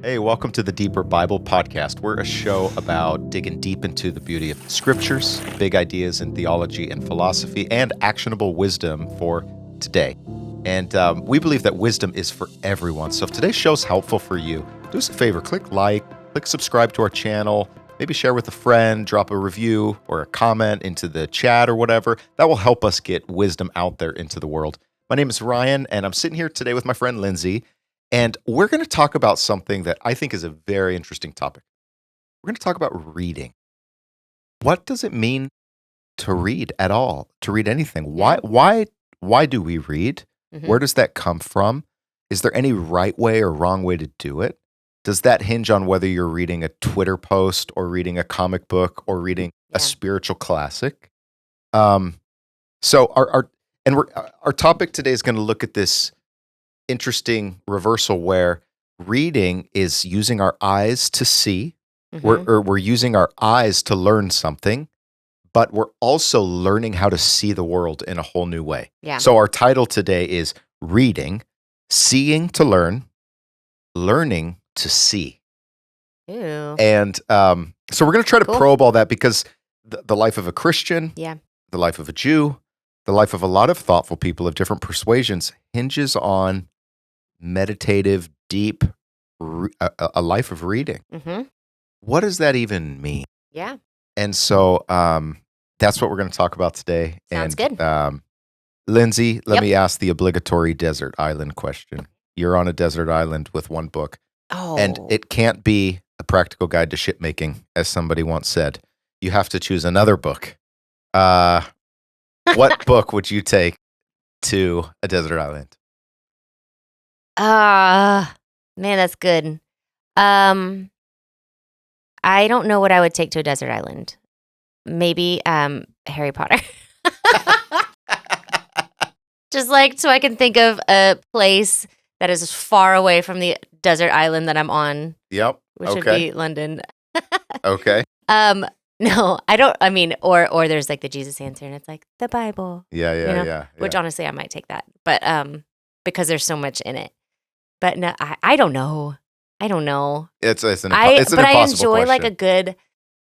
Hey, welcome to the Deeper Bible Podcast. We're a show about digging deep into the beauty of the scriptures, big ideas in theology and philosophy, and actionable wisdom for today. And we believe that wisdom is for everyone. So if today's show is helpful for you, do us a favor, click like, click subscribe to our channel, maybe share with a friend, drop a review or a comment into the chat or whatever. That will help us get wisdom out there into the world. My name is Ryan, and I'm sitting here today with my friend Lindsay. And we're going to talk about something that I think is a very interesting topic. We're going to talk about reading. What does it mean to read at all? To read anything? Why do we read? Where does that come from? Is there any right way or wrong way to do it? Does that hinge on whether you're reading a Twitter post or reading a comic book or reading a spiritual classic? So our topic today is going to look at this interesting reversal where reading is using our eyes to see. We're using our eyes to learn something, but we're also learning how to see the world in a whole new way. Yeah. So our title today is Reading, Seeing to Learn, Learning to See. Ew. And so we're going to try to probe all that because the life of a Christian, the life of a Jew, the life of a lot of thoughtful people of different persuasions hinges on meditative, deep, a life of reading. What does that even mean? Yeah. And so that's what we're going to talk about today. Sounds good. good. Lindsay, let me ask the obligatory desert island question. You're on a desert island with one book. Oh. And it can't be a practical guide to shipmaking, as somebody once said. You have to choose another book. What book would you take to a desert island? Man, that's good. I don't know what I would take to a desert island. Maybe Harry Potter. Just like so I can think of a place that is far away from the desert island that I'm on. Yep. Which would be London. Okay. No, I don't. I mean, or there's like the Jesus answer, and it's like the Bible. Yeah. Which honestly, I might take that, but because there's so much in it. But no, I don't know. I don't know. It's an but impossible I enjoy question. like a good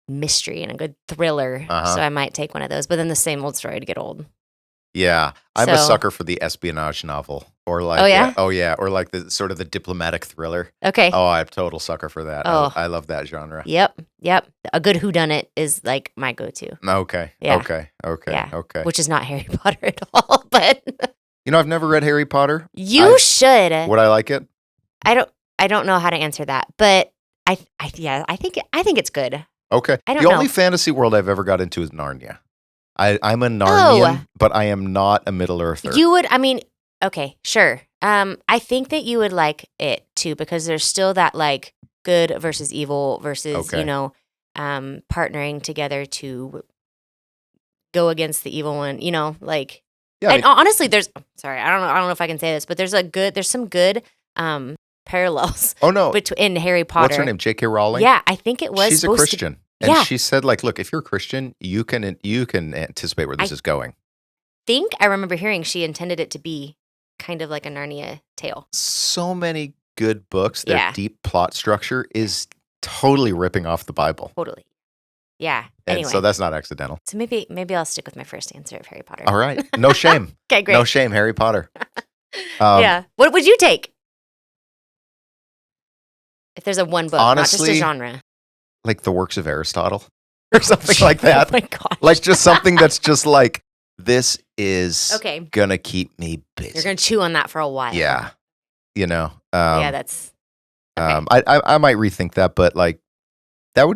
mystery and a good thriller, so I might take one of those. But then the same old story to get old. Yeah, I'm a sucker for the espionage novel, or like or like the sort of the diplomatic thriller. Okay. Oh, I'm a total sucker for that. Oh. I love that genre. Yep. A good whodunit is like my go-to. Okay. Yeah. Okay. Yeah. Okay. Which is not Harry Potter at all, but I've never read Harry Potter. You should. Would I like it? I don't know how to answer that, but I think it's good. Okay. I don't the know. only fantasy world I've ever got into is Narnia. I'm a Narnian, but I am not a Middle Earther. You would, I mean, okay, sure. I think that you would like it too, because there's still that like good versus evil versus, partnering together to go against the evil one, like. Yeah, and honestly, I don't know if I can say this, but there's some good parallels. Oh no, in Harry Potter. What's her name? J.K. Rowling. Yeah, I think it was. She's a Christian, and she said, like, look, if you're a Christian, you can anticipate where this is going. I remember hearing she intended it to be kind of like a Narnia tale. So many good books. Their deep plot structure is totally ripping off the Bible. Totally. Yeah. And anyway, so that's not accidental. So maybe I'll stick with my first answer of Harry Potter. All right. No shame. Okay, great. No shame, Harry Potter. Yeah. What would you take? If there's one book, honestly, not just a genre. Like the works of Aristotle or something like that. Oh my gosh. Like just something that's just like, this is going to keep me busy. You're going to chew on that for a while. Yeah. That's. Okay. I might rethink that, but like that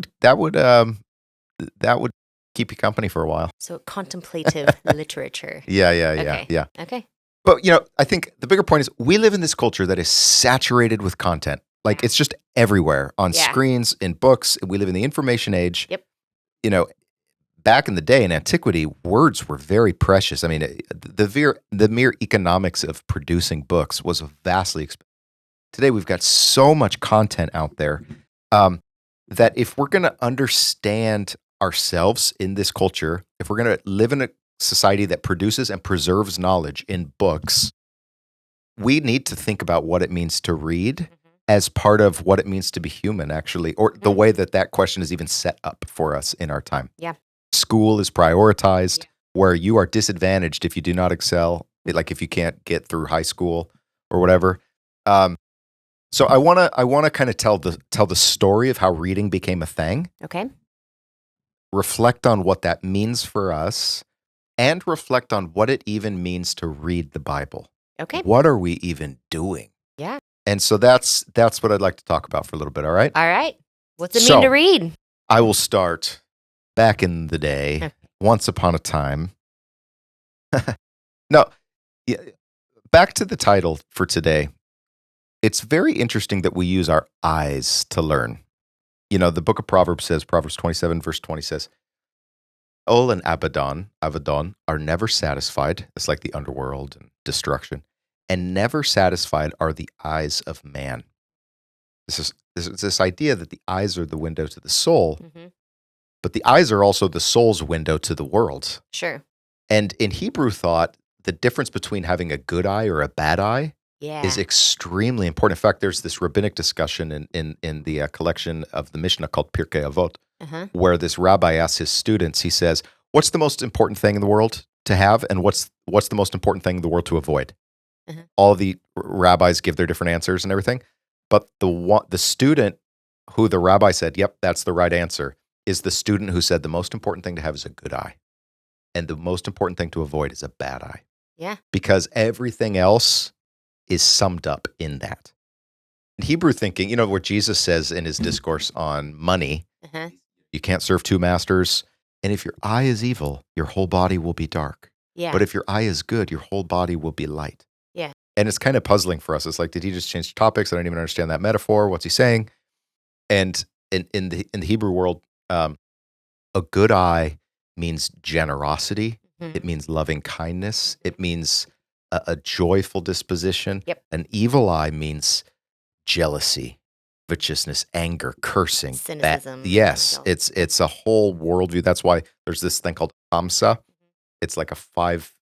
would keep you company for a while. So contemplative literature. Yeah. Okay. But I think the bigger point is we live in this culture that is saturated with content. Like it's just everywhere on screens, in books. We live in the information age. Yep. Back in the day in antiquity, words were very precious. I mean, the mere economics of producing books was vastly expensive. Today, we've got so much content out there that if we're going to understand ourselves in this culture, if we're going to live in a society that produces and preserves knowledge in books, we need to think about what it means to read as part of what it means to be human, actually, or the way that question is even set up for us in our time. Yeah. School is prioritized, where you are disadvantaged if you do not excel, like if you can't get through high school or whatever. So I wanna kind of tell the story of how reading became a thing. Okay. Reflect on what that means for us, and reflect on what it even means to read the Bible. Okay. What are we even doing? Yeah. And so that's what I'd like to talk about for a little bit, all right? All right. What's it mean to read? I will start back in the day, once upon a time. No, back to the title for today. It's very interesting that we use our eyes to learn. The book of Proverbs says, Proverbs 27, verse 20 says, Ol and Abaddon are never satisfied. It's like the underworld and destruction. And never satisfied are the eyes of man. This is this idea that the eyes are the window to the soul, but the eyes are also the soul's window to the world. Sure. And in Hebrew thought, the difference between having a good eye or a bad eye is extremely important. In fact, there's this rabbinic discussion in the collection of the Mishnah called Pirkei Avot, where this rabbi asks his students, he says, what's the most important thing in the world to have, and what's the most important thing in the world to avoid? All the rabbis give their different answers and everything, but the student who the rabbi said, yep, that's the right answer, is the student who said the most important thing to have is a good eye, and the most important thing to avoid is a bad eye. Yeah. Because everything else is summed up in that. In Hebrew thinking, where Jesus says in his discourse on money, you can't serve two masters, and if your eye is evil, your whole body will be dark. Yeah. But if your eye is good, your whole body will be light. Yeah. And it's kind of puzzling for us. It's like, did he just change topics? I don't even understand that metaphor. What's he saying? And in the Hebrew world, a good eye means generosity. It means loving kindness. It means a joyful disposition. Yep. An evil eye means jealousy, covetousness, anger, cursing. Cynicism. Yes, it's a whole worldview. That's why there's this thing called Hamsa. It's like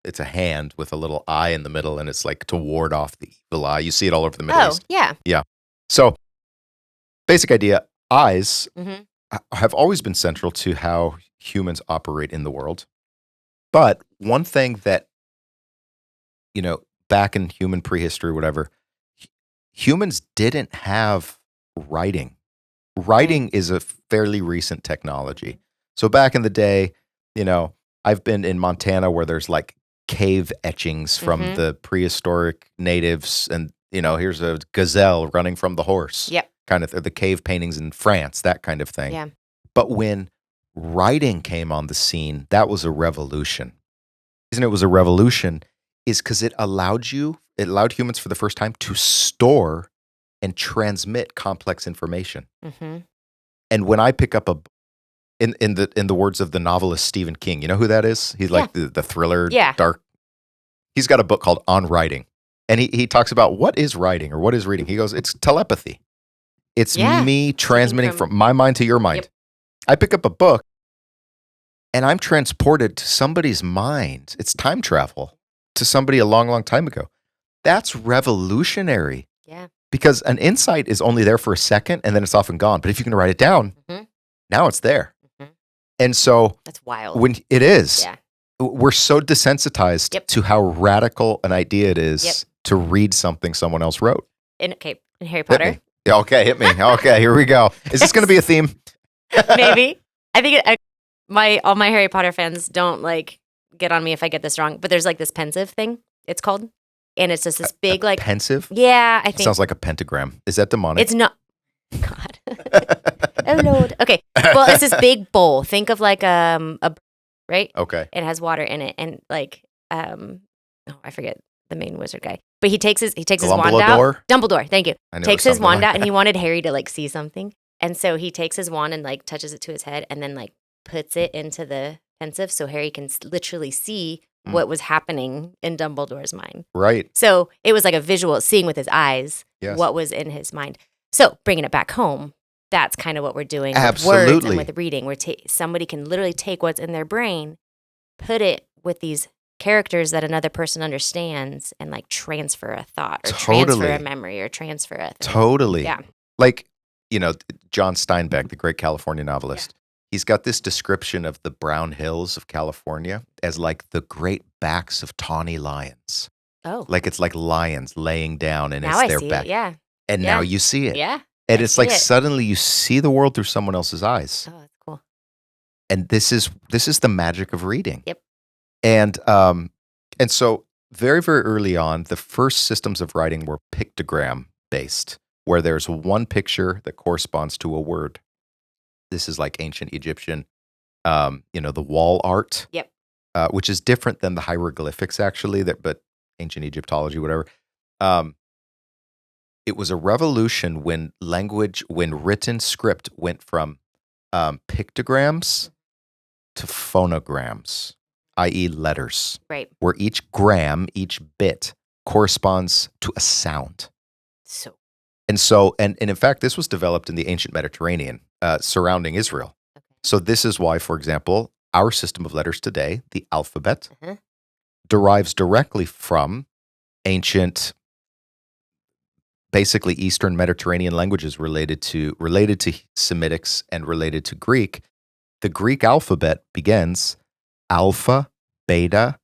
it's a hand with a little eye in the middle, and it's like to ward off the evil eye. You see it all over the Middle East. Yeah. Yeah. So, basic idea, eyes have always been central to how humans operate in the world. But one thing that, back in human prehistory, whatever, humans didn't have writing. Writing is a fairly recent technology. So back in the day, I've been in Montana where there's like cave etchings from the prehistoric natives, and here's a gazelle running from the horse. Yep. Kind of the cave paintings in France, that kind of thing. Yeah. But when writing came on the scene, that was a revolution. The reason it was a revolution is because it allowed humans for the first time to store and transmit complex information. And when I pick up in the words of the novelist Stephen King, you know who that is? He's like the thriller, dark. He's got a book called On Writing, and he talks about what is writing or what is reading. He goes, it's telepathy. It's me transmitting from my mind to your mind. Yep. I pick up a book, and I'm transported to somebody's mind. It's time travel to somebody a long, long time ago. That's revolutionary. Yeah. Because an insight is only there for a second, and then it's often gone. But if you can write it down, now it's there. And so that's wild. When it is, we're so desensitized to how radical an idea it is to read something someone else wrote. In Harry Potter. Yeah, okay, hit me. Okay, here we go. Is this going to be a theme? Maybe. I think all my Harry Potter fans don't get on me if I get this wrong, but there's this pensive thing, it's called. And it's just this big pensive? Yeah, I think. It sounds like a pentagram. Is that demonic? It's not. God. Oh Lord. Okay. Well, it's this big bowl. Think of a right? Okay. It has water in it, and I forget the main wizard guy, but he takes his wand out. Dumbledore. Thank you. Takes his wand out, and he wanted Harry to see something, and so he takes his wand and touches it to his head, and then puts it into the pensive, so Harry can literally see what was happening in Dumbledore's mind. Right. So it was like a visual, seeing with his eyes what was in his mind. So bringing it back home, that's kind of what we're doing with words and with reading. Somebody can literally take what's in their brain, put it with these characters that another person understands and like transfer a thought or transfer a Totally. memory or transfer a thing. Totally. Yeah. Like, John Steinbeck, the great California novelist, he's got this description of the brown hills of California as like the great backs of tawny lions. Oh. Like it's like lions laying down and Now it's I their see back. it. Yeah. And Yeah. now you see it. Yeah. And I it's see like it. suddenly you see the world through someone else's eyes. Oh, that's cool. And this is the magic of reading. Yep. And so very, very early on, the first systems of writing were pictogram based, where there's one picture that corresponds to a word. This is like ancient Egyptian, the wall art. Yep. Which is different than the hieroglyphics actually, but ancient Egyptology, whatever. It was a revolution when written script went from pictograms to phonograms, i.e. letters. Right. Where each gram, each bit corresponds to a sound. And in fact, this was developed in the ancient Mediterranean surrounding Israel. Okay. So this is why, for example, our system of letters today, the alphabet, derives directly from ancient, basically Eastern Mediterranean languages related to Semitics and related to Greek. The Greek alphabet begins alpha, beta,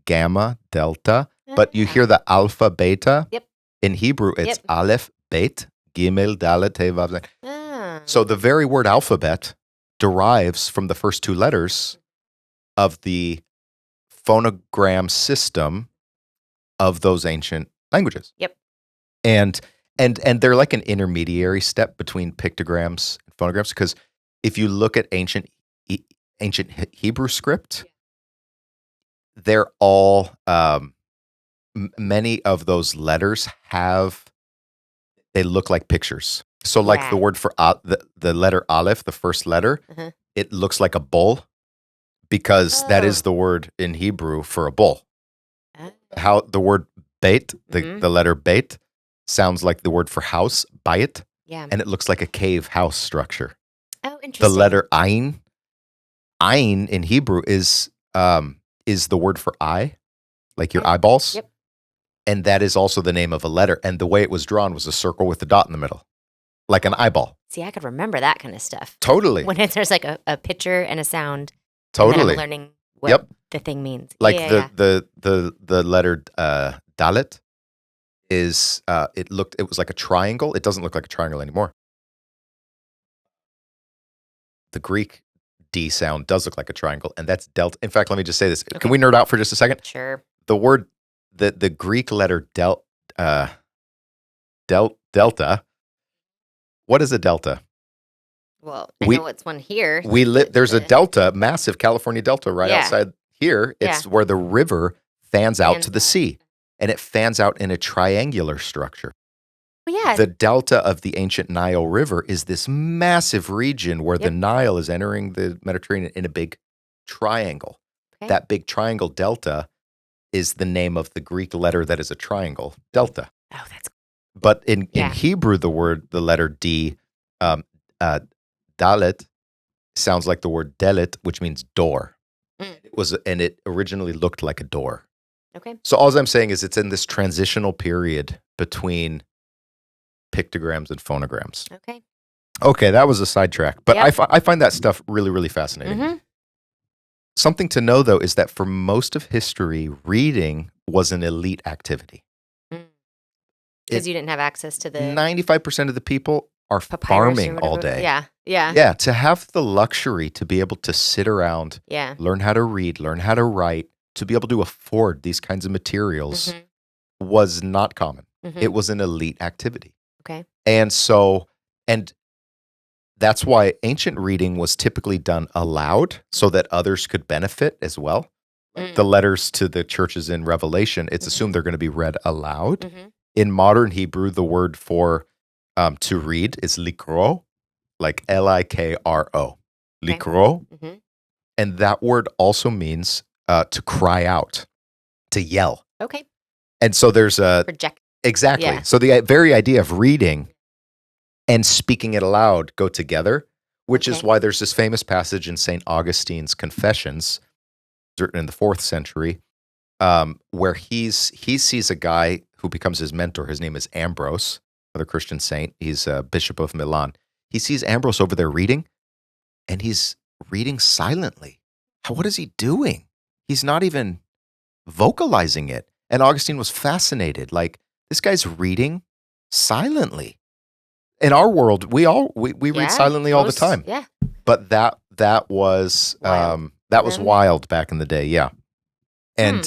gamma, delta, but you hear the alpha, beta. Yep. In Hebrew, it's aleph, bet, gimel, dalet, he, vav, zayin. Ah. So the very word alphabet derives from the first two letters of the phonogram system of those ancient languages. Yep. And they're like an intermediary step between pictograms and phonograms, because if you look at ancient Hebrew script, they're all many of those letters they look like pictures. So like the word for the letter aleph, the first letter, it looks like a bull because that is the word in Hebrew for a bull. How the word beit, the letter beit, sounds like the word for house, bayit, and it looks like a cave house structure. Oh, interesting. The letter ayin in Hebrew is the word for eye, like your eyeballs. Yep. And that is also the name of a letter. And the way it was drawn was a circle with a dot in the middle, like an eyeball. See, I could remember that kind of stuff. Totally. When there's like a picture and a sound. Totally. And then I'm learning what the thing means. Like the letter dalet is it was like a triangle. It doesn't look like a triangle anymore. The Greek D sound does look like a triangle, and that's delta. In fact, let me just say this. Okay. Can we nerd out for just a second? Sure. The word the Greek letter delta. What is a delta? Well, I know it's one here. There's a delta, massive California delta right outside here. It's where the river fans out to the sea, and it fans out in a triangular structure. Well, yeah. The delta of the ancient Nile River is this massive region where the Nile is entering the Mediterranean in a big triangle. Okay. That big triangle delta is the name of the Greek letter that is a triangle, delta. Oh, that's cool. But in Hebrew, the letter D, dalet, sounds like the word delet, which means door. It originally looked like a door. Okay. So all I'm saying is it's in this transitional period between pictograms and phonograms. Okay, that was a sidetrack, but I find that stuff really, really fascinating. Mm-hmm. Something to know, though, is that for most of history, reading was an elite activity. Because you didn't have access to the... 95% of the people are farming all day. Yeah. Yeah, to have the luxury to be able to sit around, learn how to read, learn how to write, to be able to afford these kinds of materials was not common. It was an elite activity. Okay. And that's why ancient reading was typically done aloud so that others could benefit as well. The letters to the churches in Revelation, it's assumed they're going to be read aloud. In modern Hebrew, the word for to read is likro, like Likro, likro. And that word also means to cry out, to yell. Okay. And so there's a... Project. Exactly. Yeah. So the very idea of reading and speaking it aloud go together, which is why there's this famous passage in St. Augustine's Confessions, written in the 4th century, where he sees a guy who becomes his mentor. His name is Ambrose, another Christian saint. He's a bishop of Milan. He sees Ambrose over there reading, and he's reading silently. What is he doing? He's not even vocalizing it. And Augustine was fascinated. Like, this guy's reading silently. In our world, we read silently all the time. Yeah. But that was Wild. was wild back in the day. Yeah. And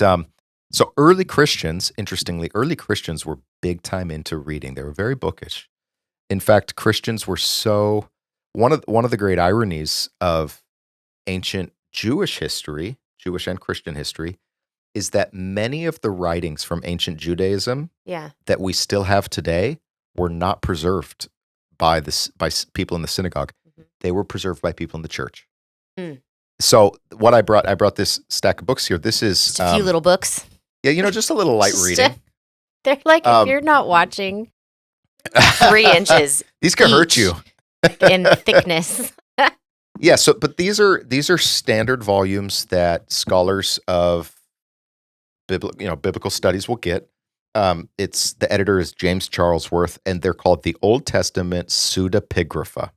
so early Christians, interestingly, were big time into reading. They were very bookish. In fact, Christians were one of the great ironies of ancient Jewish history, Jewish and Christian history, is that many of the writings from ancient Judaism that we still have today were not preserved by people in the synagogue. Mm-hmm. They were preserved by people in the church. Mm. So what I brought this stack of books here. This is just a few little books. Yeah, just a little light reading. They're like, if you're not watching, 3 inches. These can hurt you in thickness. Yeah. So, but these are standard volumes that scholars of biblical studies will get. The editor is James Charlesworth, and they're called the Old Testament Pseudepigrapha.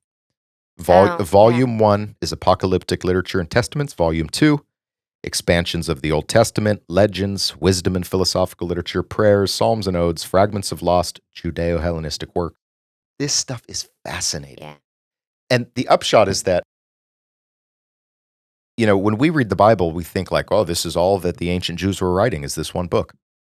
Volume 1 is Apocalyptic Literature and Testaments. Volume 2, expansions of the Old Testament, legends, wisdom and philosophical literature, prayers, psalms and odes, fragments of lost Judeo-Hellenistic work. This stuff is fascinating. Yeah. And the upshot is that, when we read the Bible, we think like, oh, this is all that the ancient Jews were writing is this one book.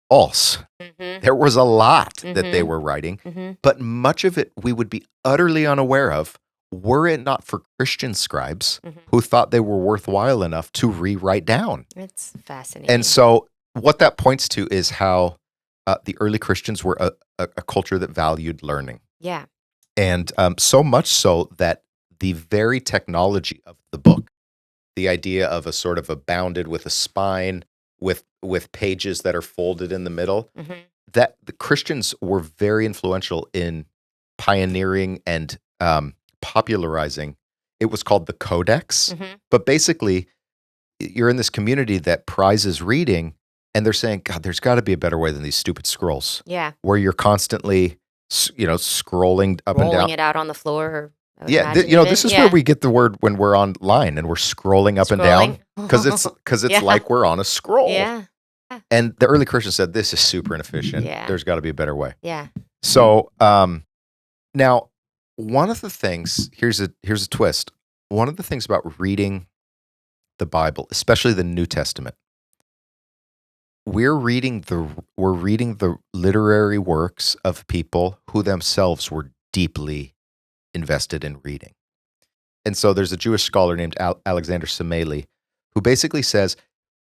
False. Mm-hmm. There was a lot that they were writing, but much of it we would be utterly unaware of were it not for Christian scribes who thought they were worthwhile enough to rewrite down. It's fascinating. And so what that points to is how the early Christians were a culture that valued learning. Yeah. And so much so that the very technology of the book, the idea of a sort of a bounded with a spine with pages that are folded in the middle, that the Christians were very influential in pioneering and popularizing. It was called the Codex. But basically, you're in this community that prizes reading, and they're saying, God, there's got to be a better way than these stupid scrolls. Yeah. Where you're constantly, scrolling up and down. Rolling it out on the floor. Yeah, this is where we get the word when we're online and we're scrolling up and down, because it's like we're on a scroll. Yeah. And the early Christians said, this is super inefficient. Yeah. There's got to be a better way. Yeah. So now, one of the things, here's a twist. One of the things about reading the Bible, especially the New Testament, we're reading the literary works of people who themselves were deeply invested in reading. And so there's a Jewish scholar named Alexander Semeli who basically says,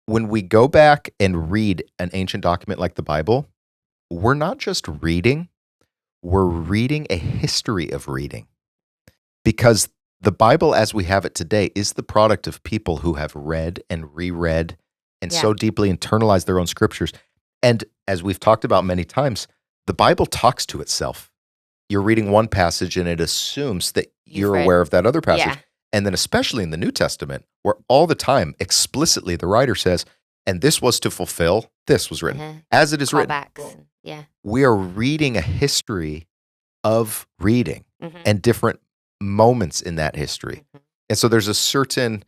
when we go back and read an ancient document like the Bible, we're not just reading, we're reading a history of reading. Because the Bible as we have it today is the product of people who have read and reread and so deeply internalized their own scriptures. And as we've talked about many times, the Bible talks to itself. You're reading one passage and it assumes that you're aware of that other passage. Yeah. And then especially in the New Testament, where all the time explicitly the writer says, and this was to fulfill, this was written, as it is written. Yeah. We are reading a history of reading and different moments in that history. And so there's a certain,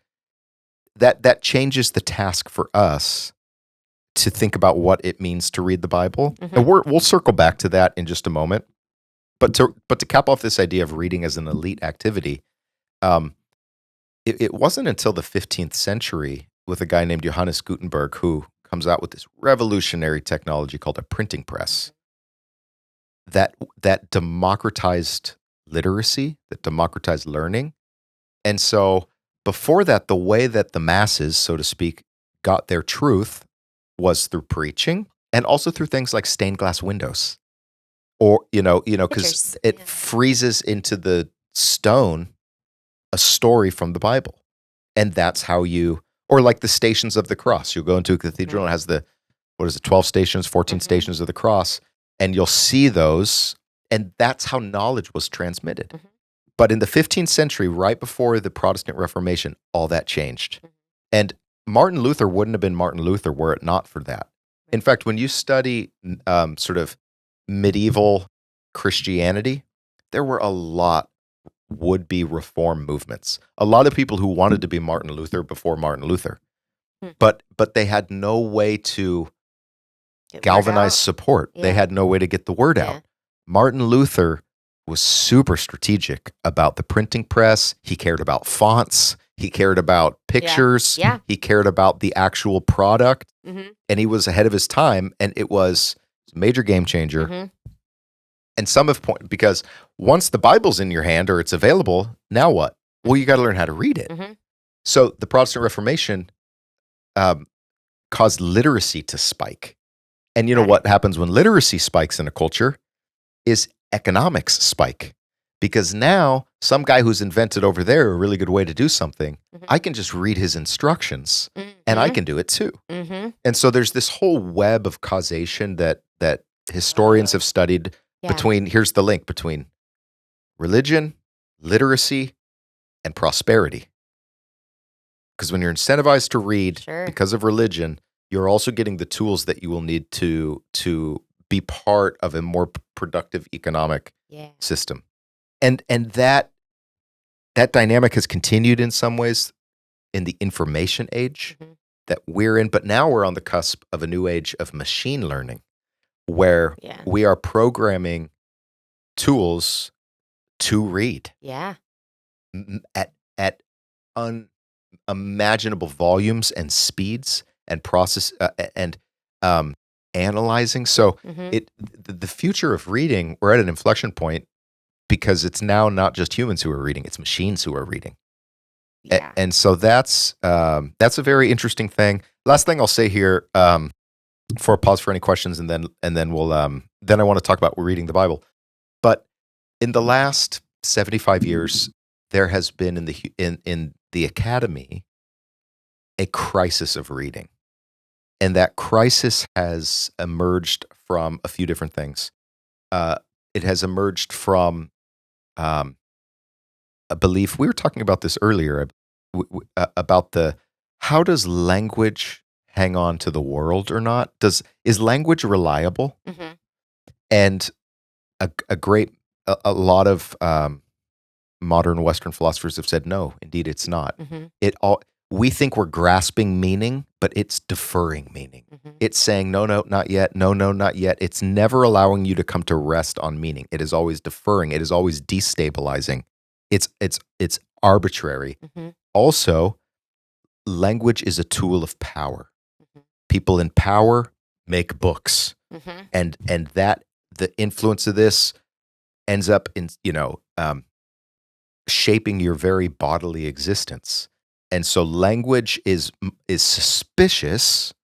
that changes the task for us to think about what it means to read the Bible. And we'll circle back to that in just a moment. But to cap off this idea of reading as an elite activity, it wasn't until the 15th century with a guy named Johannes Gutenberg who comes out with this revolutionary technology called a printing press that democratized literacy, that democratized learning. And so before that, the way that the masses, so to speak, got their truth was through preaching and also through things like stained glass windows. Or, because it freezes into the stone a story from the Bible. And that's how or like the Stations of the Cross. You'll go into a cathedral and it has 12 stations, 14 stations of the cross, and you'll see those, and that's how knowledge was transmitted. But in the 15th century, right before the Protestant Reformation, all that changed. And Martin Luther wouldn't have been Martin Luther were it not for that. In fact, when you study sort of medieval Christianity, there were a lot would-be reform movements. A lot of people who wanted to be Martin Luther before Martin Luther, Hmm. but they had no way to Get word galvanize out. support. They Yeah. had no way to get the word Yeah. out. Martin Luther was super strategic about the printing press. He cared about fonts. He cared about pictures. Yeah. He cared about the actual product. Mm-hmm. And he was ahead of his time, and it was a major game changer. Mm-hmm. And some have pointed, because once the Bible's in your hand or it's available, now what? Well, you got to learn how to read it. Mm-hmm. So the Protestant Reformation caused literacy to spike. And you know Got it. what happens when literacy spikes in a culture is economics spike. Because now some guy who's invented over there a really good way to do something, Mhm. I can just read his instructions and I Mhm. can do it too. Mm-hmm. And so there's this whole web of causation that historians have studied Yeah. between, here's the link between religion, literacy, and prosperity. Because when you're incentivized to read Sure. because of religion, you're also getting the tools that you will need to be part of a more productive economic Yeah. system. And that dynamic has continued in some ways in the information age Mhm. that we're in, but now we're on the cusp of a new age of machine learning where Yeah. we are programming tools to read Yeah. at unimaginable volumes and speeds and process and analyzing. So Mm-hmm. the future of reading, we're at an inflection point because it's now not just humans who are reading; it's machines who are reading. Yeah. And so that's a very interesting thing. Last thing I'll say here, before I pause for any questions, and then we'll then I want to talk about reading the Bible. But in the last 75 years, there has been in the academy a crisis of reading, and that crisis has emerged from a few different things. It has emerged from um, a belief. We were talking about this earlier about the how does language hang on to the world or not? Is language reliable? Mm-hmm. And a lot of modern Western philosophers have said no, indeed it's not. Mm-hmm. We think we're grasping meaning, but it's deferring meaning. Mm-hmm. It's saying no, no, not yet, no, no, not yet. It's never allowing you to come to rest on meaning. It is always deferring. It is always destabilizing. It's arbitrary. Mm-hmm. Also, language is a tool of power. Mm-hmm. People in power make books, Mm-hmm. and that the influence of this ends up in shaping your very bodily existence. And so language is suspicious.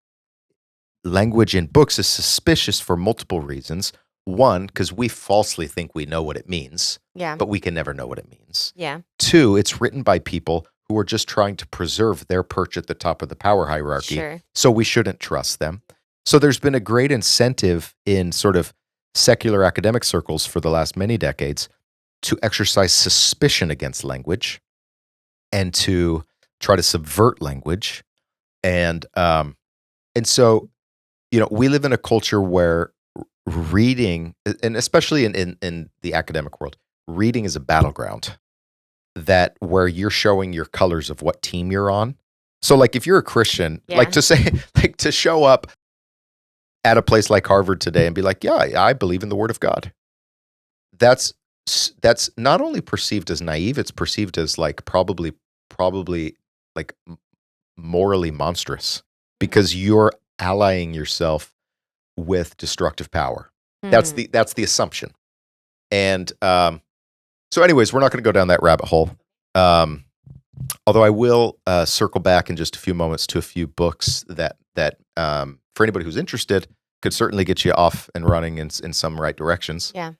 Language in books is suspicious for multiple reasons. One, because we falsely think we know what it means, Yeah. but we can never know what it means. Yeah. Two, it's written by people who are just trying to preserve their perch at the top of the power hierarchy. Sure. So we shouldn't trust them. So there's been a great incentive in sort of secular academic circles for the last many decades to exercise suspicion against language and to try to subvert language. And so, we live in a culture where reading, and especially in the academic world, reading is a battleground that where you're showing your colors of what team you're on. So like if you're a Christian, Yeah. like to show up at a place like Harvard today and be like, yeah, I believe in the word of God. That's not only perceived as naive, it's perceived as like probably like morally monstrous because you're allying yourself with destructive power. That's the assumption. And so anyways, we're not going to go down that rabbit hole. Although I will circle back in just a few moments to a few books that for anybody who's interested could certainly get you off and running in some right directions. Yeah.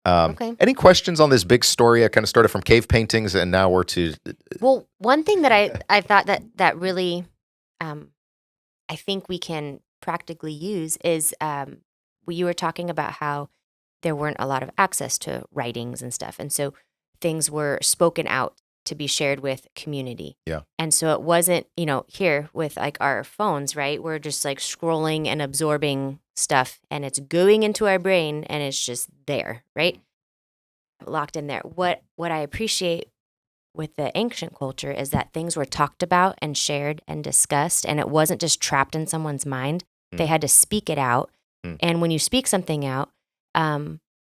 Okay. Any questions on this big story? I kind of started from cave paintings and now we're to. Well, one thing that I thought that really, I think we can practically use is you were talking about how there weren't a lot of access to writings and stuff, and so things were spoken out to be shared with community. Yeah. And so it wasn't, here with like our phones, right? We're just like scrolling and absorbing stuff and it's going into our brain and it's just there, right? Locked in there. What I appreciate with the ancient culture is that things were talked about and shared and discussed, and it wasn't just trapped in someone's mind. They had to speak it out. And when you speak something out,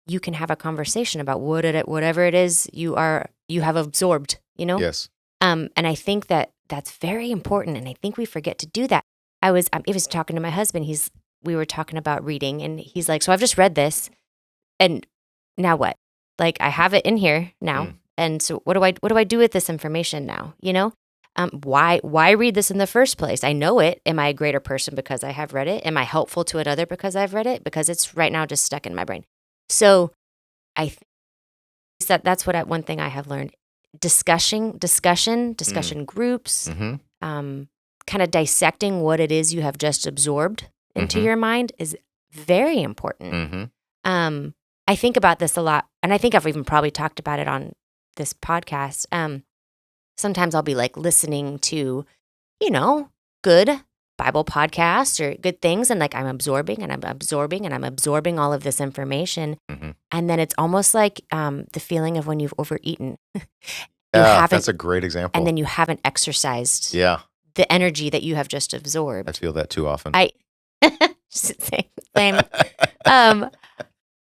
you can have a conversation about whatever it is you have absorbed, Yes. And I think that that's very important, and I think we forget to do that. I was talking to my husband. We were talking about reading, and he's like, "So I've just read this, and now what? Like I have it in here now, and so what do I do with this information now? Why read this in the first place? I know it. Am I a greater person because I have read it? Am I helpful to another because I've read it? Because it's right now just stuck in my brain." So I think that's one thing I have learned. Discussion groups, kind of dissecting what it is you have just absorbed into your mind is very important. I think about this a lot, and I think I've even probably talked about it on this podcast. Sometimes I'll be like listening to, good Bible podcasts or good things, and like I'm absorbing and I'm absorbing and I'm absorbing all of this information. And then it's almost like the feeling of when you've overeaten. That's a great example. And then you haven't exercised the energy that you have just absorbed. I feel that too often. Same.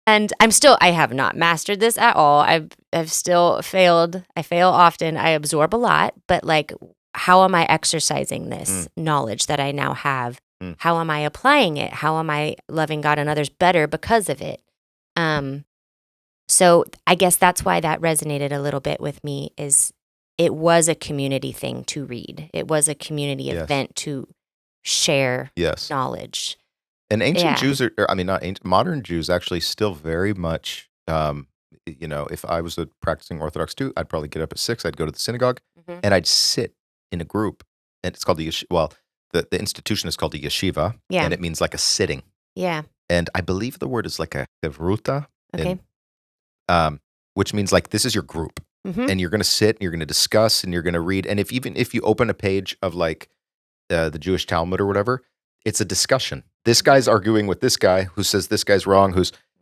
And I have not mastered this at all. I've still failed. I fail often. I absorb a lot, but like, how am I exercising this knowledge that I now have? How am I applying it? How am I loving God and others better because of it? So I guess that's why that resonated a little bit with me is it was a community thing to read. It was a community event to share knowledge. And ancient Jews modern Jews actually still very much, if I was a practicing Orthodox Jew, I'd probably get up at 6, I'd go to the synagogue, and I'd sit in a group, and it's called the institution is called a yeshiva, and it means like a sitting. Yeah. And I believe the word is like a chevruta, okay. Which means like this is your group, and you're going to sit, and you're going to discuss, and you're going to read, and if you open a page of like the Jewish Talmud or whatever, it's a discussion. This guy's arguing with this guy who says this guy's wrong.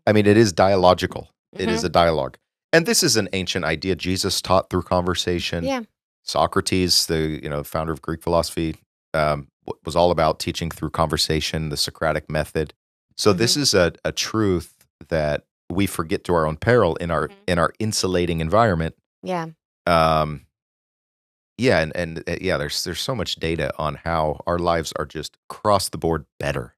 It is dialogical. It is a dialogue. And this is an ancient idea. Jesus taught through conversation. Yeah. Socrates, the founder of Greek philosophy, was all about teaching through conversation, the Socratic method. So this is a truth that we forget to our own peril in our insulating environment. Yeah. There's so much data on how our lives are just across the board better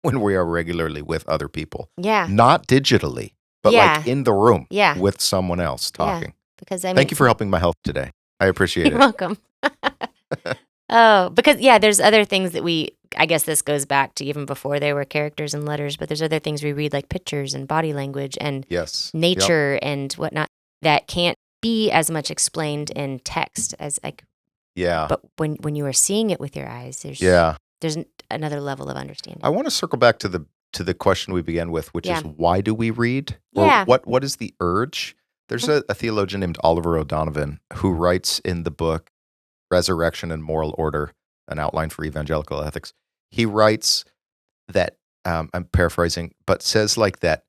when we are regularly with other people. Yeah. Not digitally, but like in the room with someone else talking. Because thank you for helping my health today. I appreciate it. You're welcome. Because there's other things that I guess this goes back to even before there were characters and letters, but there's other things we read like pictures and body language and nature and whatnot that can't be as much explained in text as like. Yeah. But when you are seeing it with your eyes, there's another level of understanding. I want to circle back to the question we began with, which is why do we read? Or what is the urge? There's a theologian named Oliver O'Donovan who writes in the book Resurrection and Moral Order, an outline for evangelical ethics. He writes that, I'm paraphrasing, but says like that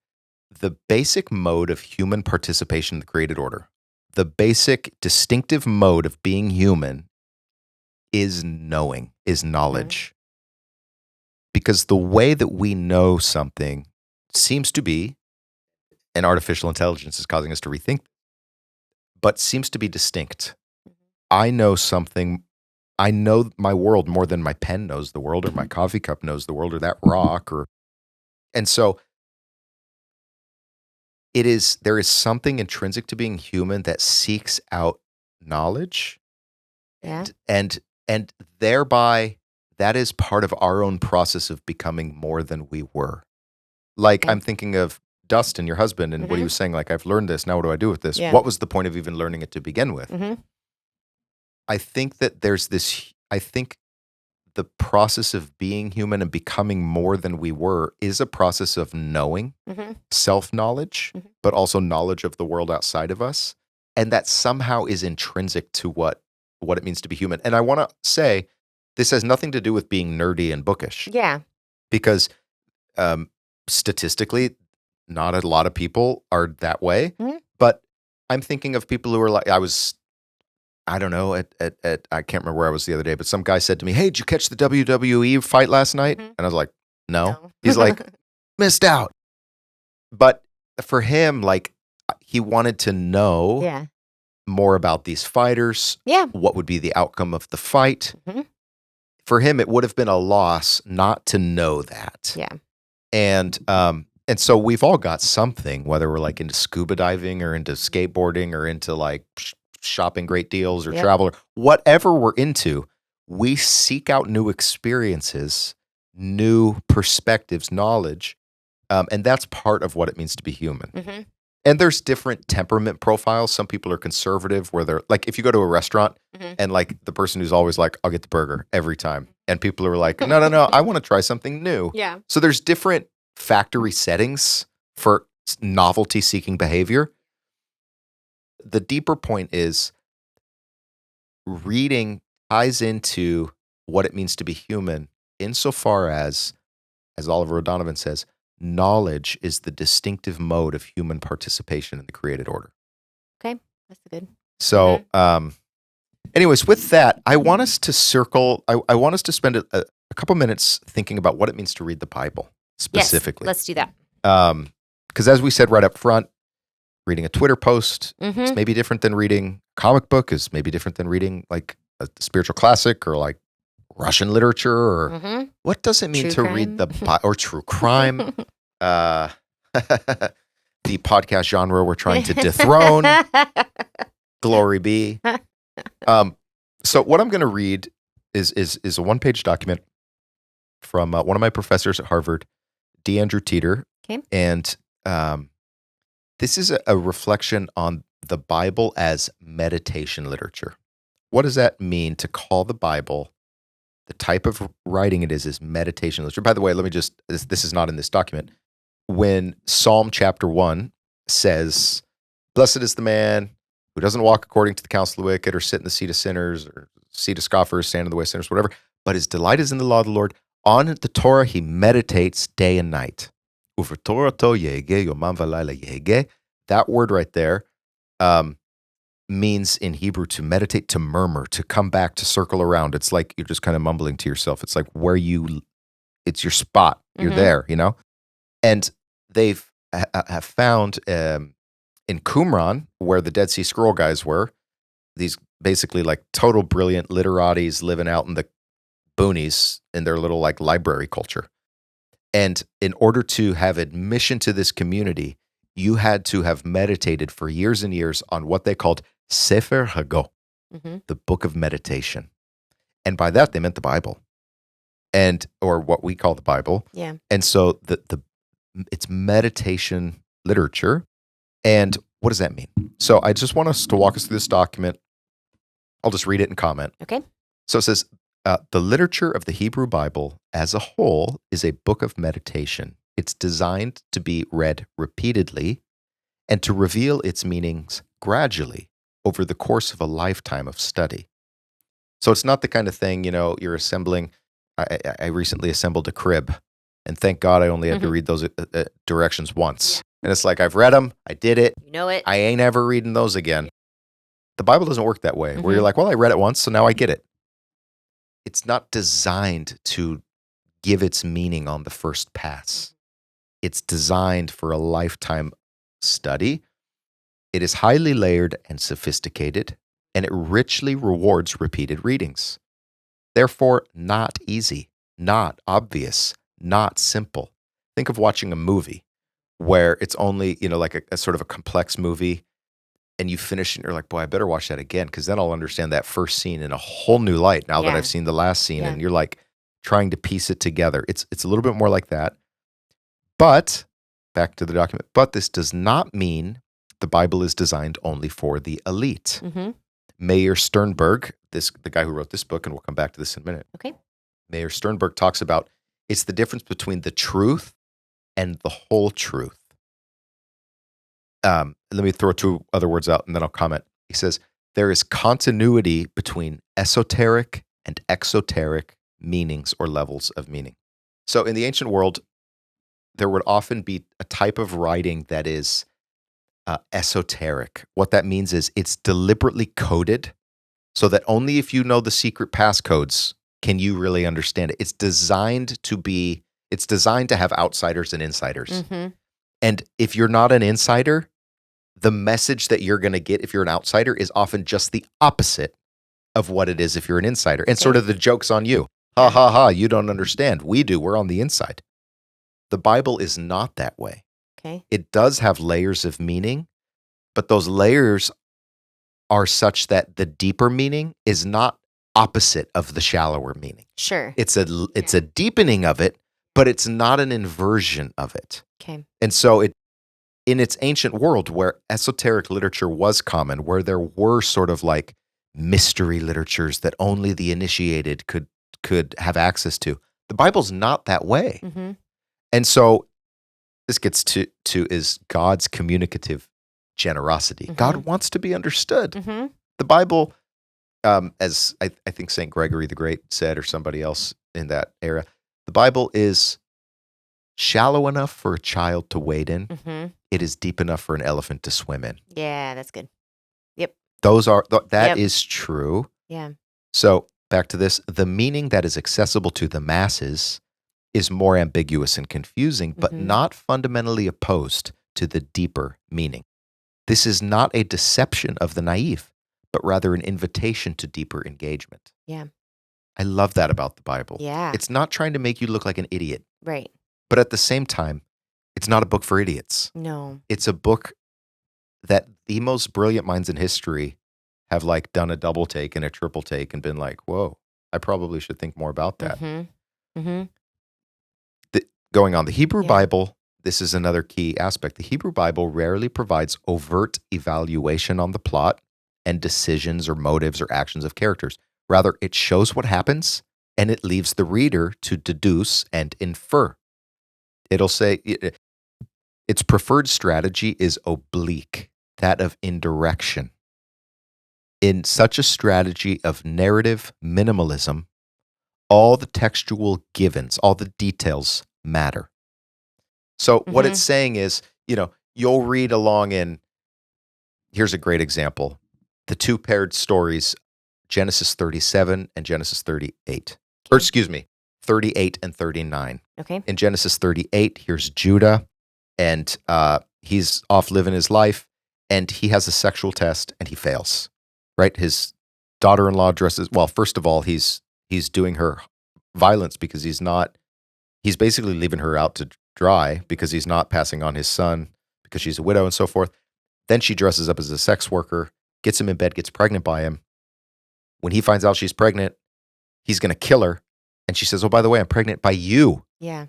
the basic mode of human participation in the created order, the basic distinctive mode of being human is knowing, is knowledge. Because the way that we know something seems to be, and artificial intelligence is causing us to rethink, but seems to be distinct. I know something, I know my world more than my pen knows the world, or my coffee cup knows the world, or that rock, and so there is something intrinsic to being human that seeks out knowledge. And thereby that is part of our own process of becoming more than we were. Like I'm thinking of Dustin, your husband, and what he was saying, like, I've learned this, now what do I do with this? Yeah. What was the point of even learning it to begin with? I think that I think the process of being human and becoming more than we were is a process of knowing, self-knowledge, but also knowledge of the world outside of us. and that somehow is intrinsic to what it means to be human. And I want to say this has nothing to do with being nerdy and bookish, Yeah. because statistically, not a lot of people are that way. Mhm. But I'm thinking of people who are like, I don't know, at I can't remember where I was the other day, but some guy said to me, "Hey, did you catch the WWE fight last night?" Mhm. And I was like, "No." No. He's like, "Missed out." But for him, like, he wanted to know Yeah. more about these fighters, Yeah. what would be the outcome of the fight. Mhm. For him, it would have been a loss not to know that. Yeah. And so we've all got something, whether we're like into scuba diving or into skateboarding or into like shopping great deals or Yep. travel or whatever we're into, we seek out new experiences, new perspectives, knowledge. And that's part of what it means to be human. Mhm. And there's different temperament profiles. Some people are conservative, where they're like, if you go to a restaurant Mhm. and like the person who's always like, I'll get the burger every time. And people are like, no, I want to try something new. Yeah. So there's different factory settings for novelty seeking behavior. The deeper point is reading ties into what it means to be human insofar as Oliver O'Donovan says, knowledge is the distinctive mode of human participation in the created order. Okay. That's good. So, anyways, with that, I want us to circle, I want us to spend a couple minutes thinking about what it means to read the Bible specifically. Yes, let's do that. Because as we said right up front, reading a Twitter post is Mhm. maybe different than reading a comic book, is maybe different than reading like a spiritual classic or like Russian literature or Mhm. what does it mean True to crime. read the Bible or true crime? The podcast genre we're trying to dethrone. Glory be. So what I'm going to read is a one-page document from one of my professors at Harvard, D. Andrew Teeter. Okay. And this is a reflection on the Bible as meditation literature. What does that mean to call the Bible, the type of writing it is meditation literature? By the way, let me just, this is not in this document. When Psalm chapter 1 says, "Blessed is the man who doesn't walk according to the counsel of the wicked or sit in the seat of sinners or seat of scoffers, stand in the way of sinners," whatever, "but his delight is in the law of the Lord. On the Torah he meditates day and night." That word right there means in Hebrew to meditate, to murmur, to come back, to circle around. It's like you're just kind of mumbling to yourself. It's like it's your spot. You're Mhm. there, And they've have found in Qumran, where the Dead Sea Scroll guys were, these basically like total brilliant literatis living out in the boonies in their little like library culture. And in order to have admission to this community, you had to have meditated for years and years on what they called Sefer Hago, Mhm. the book of meditation. And by that, they meant the Bible, or what we call the Bible. Yeah. And so it's meditation literature. And what does that mean? So I just want us to walk us through this document. I'll just read it and comment. Okay. So it says, the literature of the Hebrew Bible as a whole is a book of meditation. It's designed to be read repeatedly and to reveal its meanings gradually over the course of a lifetime of study. So it's not the kind of thing, you're assembling. I recently assembled a crib, and thank God I only had to Mhm. read those directions once. And it's like, I've read them, I did it, You know it. I ain't ever reading those again. The Bible doesn't work that way, where you're Mhm. like, well, I read it once, so now I get it. It's not designed to give its meaning on the first pass. It's designed for a lifetime study. It is highly layered and sophisticated, and it richly rewards repeated readings. Therefore, not easy, not obvious, not simple. Think of watching a movie where it's only, like a sort of a complex movie, and you finish and you're like, boy, I better watch that again, because then I'll understand that first scene in a whole new light now that Yeah. I've seen the last scene. Yeah. And you're like trying to piece it together. It's a little bit more like that. But back to the document, but this does not mean the Bible is designed only for the elite. Mhm. Mayer Sternberg, the guy who wrote this book, and we'll come back to this in a minute. Okay. Mayer Sternberg talks about it's the difference between the truth and the whole truth. let me throw two other words out and then I'll comment. He says, there is continuity between esoteric and exoteric meanings or levels of meaning. So in the ancient world, there would often be a type of writing that is esoteric. What that means is it's deliberately coded so that only if you know the secret passcodes can you really understand it. It's designed to have outsiders and insiders. Mm-hmm. And if you're not an insider, the message that you're going to get if you're an outsider is often just the opposite of what it is if you're an insider. And sort of the joke's on you. Ha ha ha, you don't understand. We do. We're on the inside. The Bible is not that way. Okay. It does have layers of meaning, but those layers are such that the deeper meaning is not opposite of the shallower meaning. Sure. It's a deepening of it, but it's not an inversion of it. Okay. And so in its ancient world where esoteric literature was common, where there were sort of like mystery literatures that only the initiated could have access to, the Bible's not that way. Mm-hmm. And so this gets to is God's communicative generosity. Mm-hmm. God wants to be understood. Mm-hmm. The Bible, as I think St. Gregory the Great said, or somebody else in that era, the Bible is shallow enough for a child to wade in. Mm-hmm. It is deep enough for an elephant to swim in. Yeah, that's good. Yep. That is true. Yeah. So back to this, the meaning that is accessible to the masses is more ambiguous and confusing, but not fundamentally opposed to the deeper meaning. This is not a deception of the naive, but rather an invitation to deeper engagement. Yeah. I love that about the Bible. Yeah. It's not trying to make you look like an idiot. Right. But at the same time, it's not a book for idiots. No. It's a book that the most brilliant minds in history have like done a double take and a triple take and been like, whoa, I probably should think more about that. Mm-hmm. Mm-hmm. Going on, the Hebrew Bible, this is another key aspect. The Hebrew Bible rarely provides overt evaluation on the plot and decisions or motives or actions of characters. Rather, it shows what happens and it leaves the reader to deduce and infer. It'll say its preferred strategy is oblique, that of indirection. In such a strategy of narrative minimalism, all the textual givens, all the details matter. So what it's saying is, you'll read along in, here's a great example, the two paired stories, Genesis 37 and Genesis 38. Or excuse me, 38 and 39. Okay. In Genesis 38, here's Judah, and he's off living his life, and he has a sexual test, and he fails, right? His daughter-in-law dresses, well, first of all, he's doing her violence because he's basically leaving her out to dry because he's not passing on his son because she's a widow and so forth. Then she dresses up as a sex worker, gets him in bed, gets pregnant by him. When he finds out she's pregnant, he's going to kill her. And she says, oh, by the way, I'm pregnant by you. Yeah.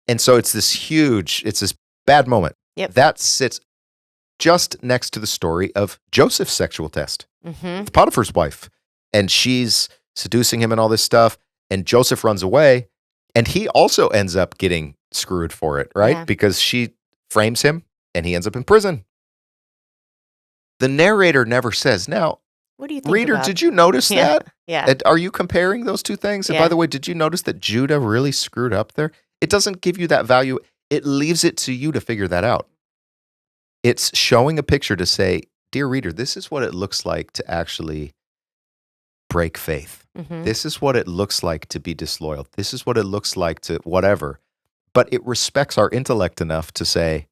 And so it's this bad moment. Yep. That sits just next to the story of Joseph's sexual test with Potiphar's wife. And she's seducing him and all this stuff. And Joseph runs away. And he also ends up getting screwed for it, right? Yeah. Because she frames him and he ends up in prison. The narrator never says, now, what do you think reader, about? did you notice that? Yeah. And are you comparing those two things? And by Yeah. the way, did you notice that Judah really screwed up there? It doesn't give you that value. It leaves it to you to figure that out. It's showing a picture to say, dear reader, this is what it looks like to actually break faith. This is what it looks like to be disloyal. This is what it looks like to whatever. But it respects our intellect enough to say,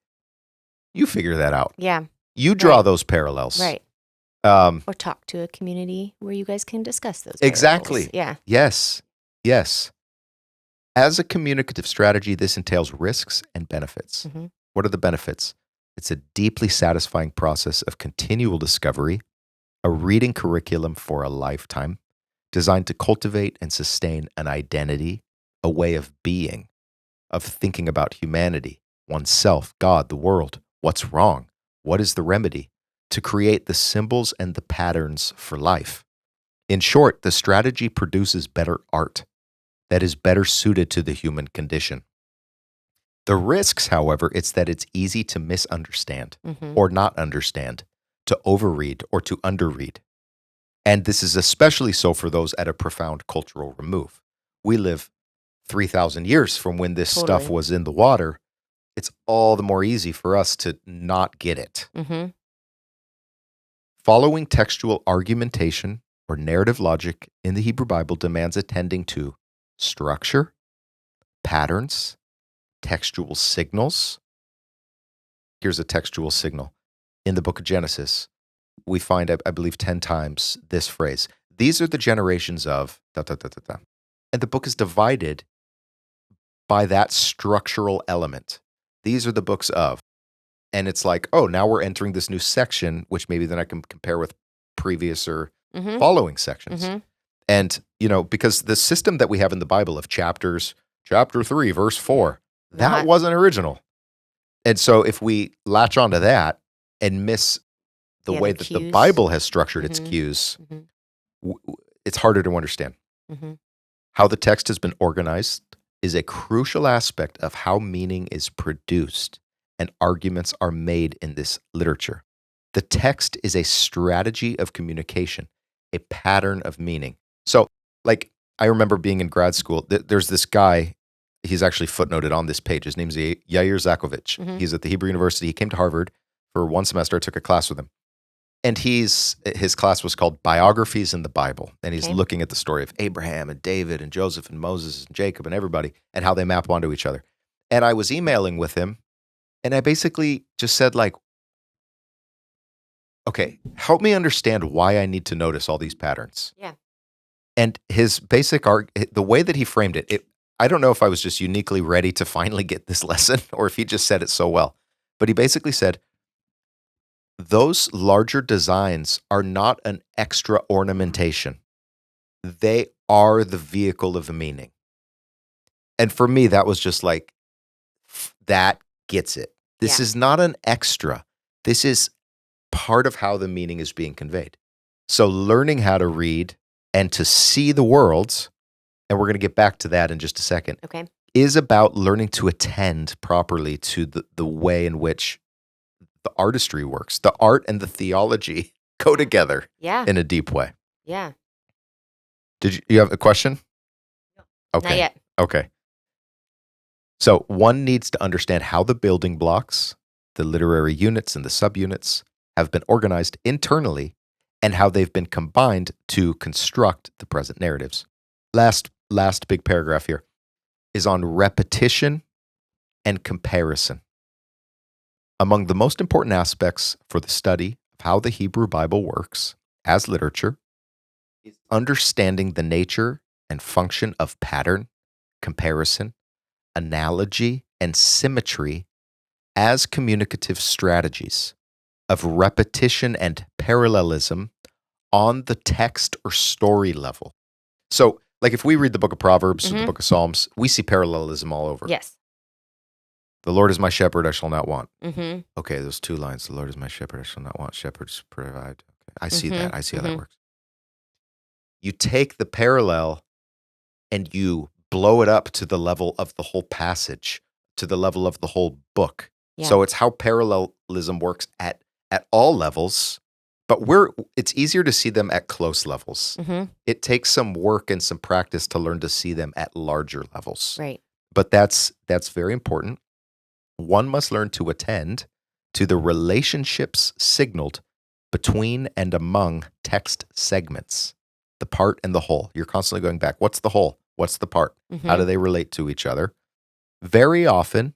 you figure that out. Yeah. You draw those parallels. Right. Or talk to a community where you guys can discuss those exactly. Yeah. Yes. As a communicative strategy, this entails risks and benefits. What are the benefits? It's a deeply satisfying process of continual discovery, a reading curriculum for a lifetime, designed to cultivate and sustain an identity, a way of being, of thinking about humanity, oneself, God, the world, what's wrong, what is the remedy, to create the symbols and the patterns for life. In short, the strategy produces better art that is better suited to the human condition. The risks, however, it's that it's easy to misunderstand or not understand, to overread or to underread. And this is especially so for those at a profound cultural remove. We live 3,000 years from when this stuff was in the water. It's all the more easy for us to not get it. Following textual argumentation or narrative logic in the Hebrew Bible demands attending to structure, patterns, textual signals. Here's a textual signal. In the book of Genesis, we find, I believe, 10 times this phrase. These are the generations of da, da, da, da, da. And the book is divided by that structural element. These are the books of. And it's like, oh, now we're entering this new section, which maybe then I can compare with previous or following sections. And, because the system that we have in the Bible of chapters, chapter 3, verse 4, that wasn't original. And so if we latch onto that and miss the way that the Bible has structured its cues, it's harder to understand. How the text has been organized is a crucial aspect of how meaning is produced and arguments are made in this literature. The text is a strategy of communication, a pattern of meaning. So, I remember being in grad school, there's this guy, he's actually footnoted on this page. His name's Yair Zakovich. He's at the Hebrew University. He came to Harvard for one semester. I took a class with him. And his class was called Biographies in the Bible. And he's looking at the story of Abraham and David and Joseph and Moses and Jacob and everybody and how they map onto each other. And I was emailing with him. And I basically just said, okay, help me understand why I need to notice all these patterns. Yeah. And his basic the way that he framed it, I don't know if I was just uniquely ready to finally get this lesson or if he just said it so well. But he basically said, those larger designs are not an extra ornamentation. They are the vehicle of the meaning. And for me, that was just that gets it. This is not an extra. This is part of how the meaning is being conveyed. So learning how to read and to see the world, and we're going to get back to that in just a second, is about learning to attend properly to the way in which the artistry works. The art and the theology go together in a deep way. Yeah. Did you have a question? No. Okay. Not yet. Okay. So one needs to understand how the building blocks, the literary units and the subunits, have been organized internally and how they've been combined to construct the present narratives. Last big paragraph here is on repetition and comparison. Among the most important aspects for the study of how the Hebrew Bible works as literature is understanding the nature and function of pattern, comparison, analogy, and symmetry as communicative strategies of repetition and parallelism on the text or story level. So, if we read the book of Proverbs or the book of Psalms, we see parallelism all over. Yes. The Lord is my shepherd, I shall not want. Okay, those two lines. The Lord is my shepherd, I shall not want. Shepherds provide. Okay. I see that. I see how that works. You take the parallel and you blow it up to the level of the whole passage, to the level of the whole book. Yeah. So it's how parallelism works at all levels, but it's easier to see them at close levels. It takes some work and some practice to learn to see them at larger levels. Right. But that's very important. One must learn to attend to the relationships signaled between and among text segments, the part and the whole. You're constantly going back. What's the whole? What's the part? How do they relate to each other? Very often,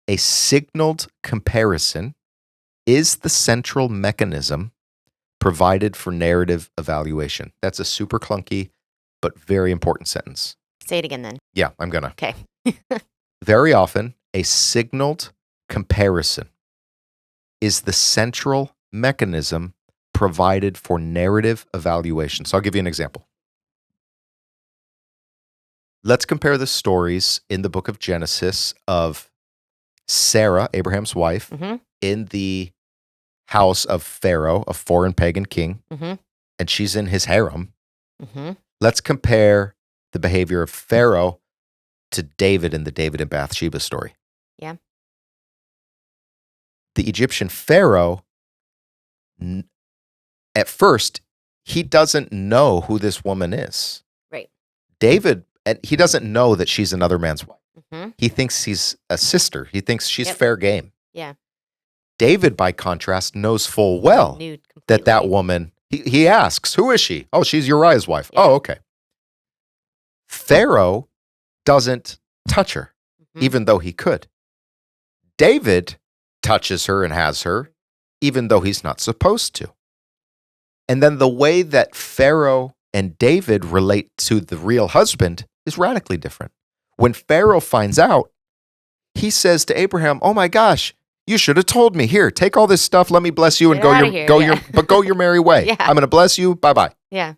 a signaled comparison is the central mechanism provided for narrative evaluation. That's a super clunky, but very important sentence. Say it again then. Yeah, I'm gonna. Okay. Very often, a signaled comparison is the central mechanism provided for narrative evaluation. So I'll give you an example. Let's compare the stories in the book of Genesis of Sarah, Abraham's wife, in the house of Pharaoh, a foreign pagan king, and she's in his harem. Let's compare the behavior of Pharaoh to David in the David and Bathsheba story. Yeah. The Egyptian Pharaoh, at first, he doesn't know who this woman is. Right. David, and he doesn't know that she's another man's wife. Mm-hmm. He thinks she's a sister. He thinks she's Yep. fair game. Yeah. David, by contrast, knows full well Knew that completely. woman, he asks, who is she? Oh, she's Uriah's wife. Yeah. Oh, okay. Pharaoh doesn't touch her, even though he could. David touches her and has her, even though he's not supposed to. And then the way that Pharaoh and David relate to the real husband is radically different. When Pharaoh finds out, he says to Abraham, oh my gosh, you should have told me. Here, take all this stuff. Let me bless you and go your merry way. Yeah. I'm going to bless you. Bye-bye. Yeah.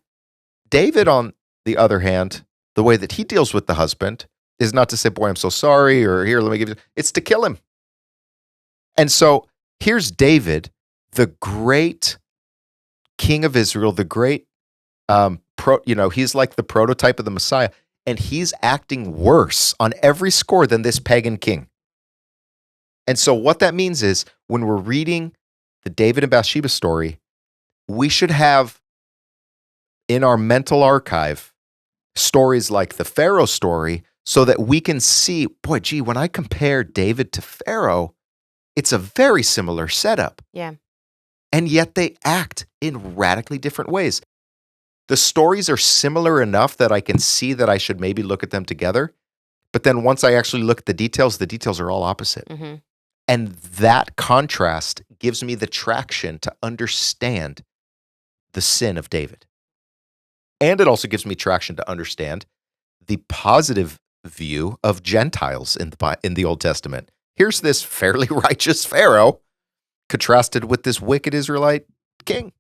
David, on the other hand, the way that he deals with the husband is not to say, boy, I'm so sorry, or here, let me give you, it's to kill him. And so here's David, the great king of Israel, the great, he's like the prototype of the Messiah, and he's acting worse on every score than this pagan king. And so what that means is when we're reading the David and Bathsheba story, we should have in our mental archive stories like the Pharaoh story so that we can see, boy, gee, when I compare David to Pharaoh, it's a very similar setup. Yeah. And yet they act in radically different ways. The stories are similar enough that I can see that I should maybe look at them together. But then once I actually look at the details are all opposite. Mm-hmm. And that contrast gives me the traction to understand the sin of David. And it also gives me traction to understand the positive view of Gentiles in the Old Testament. Here's this fairly righteous Pharaoh contrasted with this wicked Israelite king.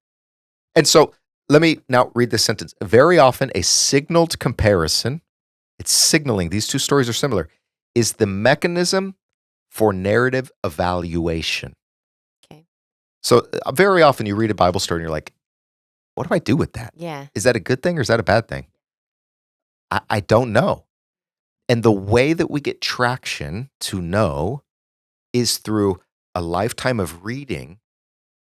And so let me now read this sentence. Very often a signaled comparison, it's signaling, these two stories are similar, is the mechanism for narrative evaluation. Okay. So very often you read a Bible story and you're like, what do I do with that? Yeah. Is that a good thing or is that a bad thing? I don't know. And the way that we get traction to know is through a lifetime of reading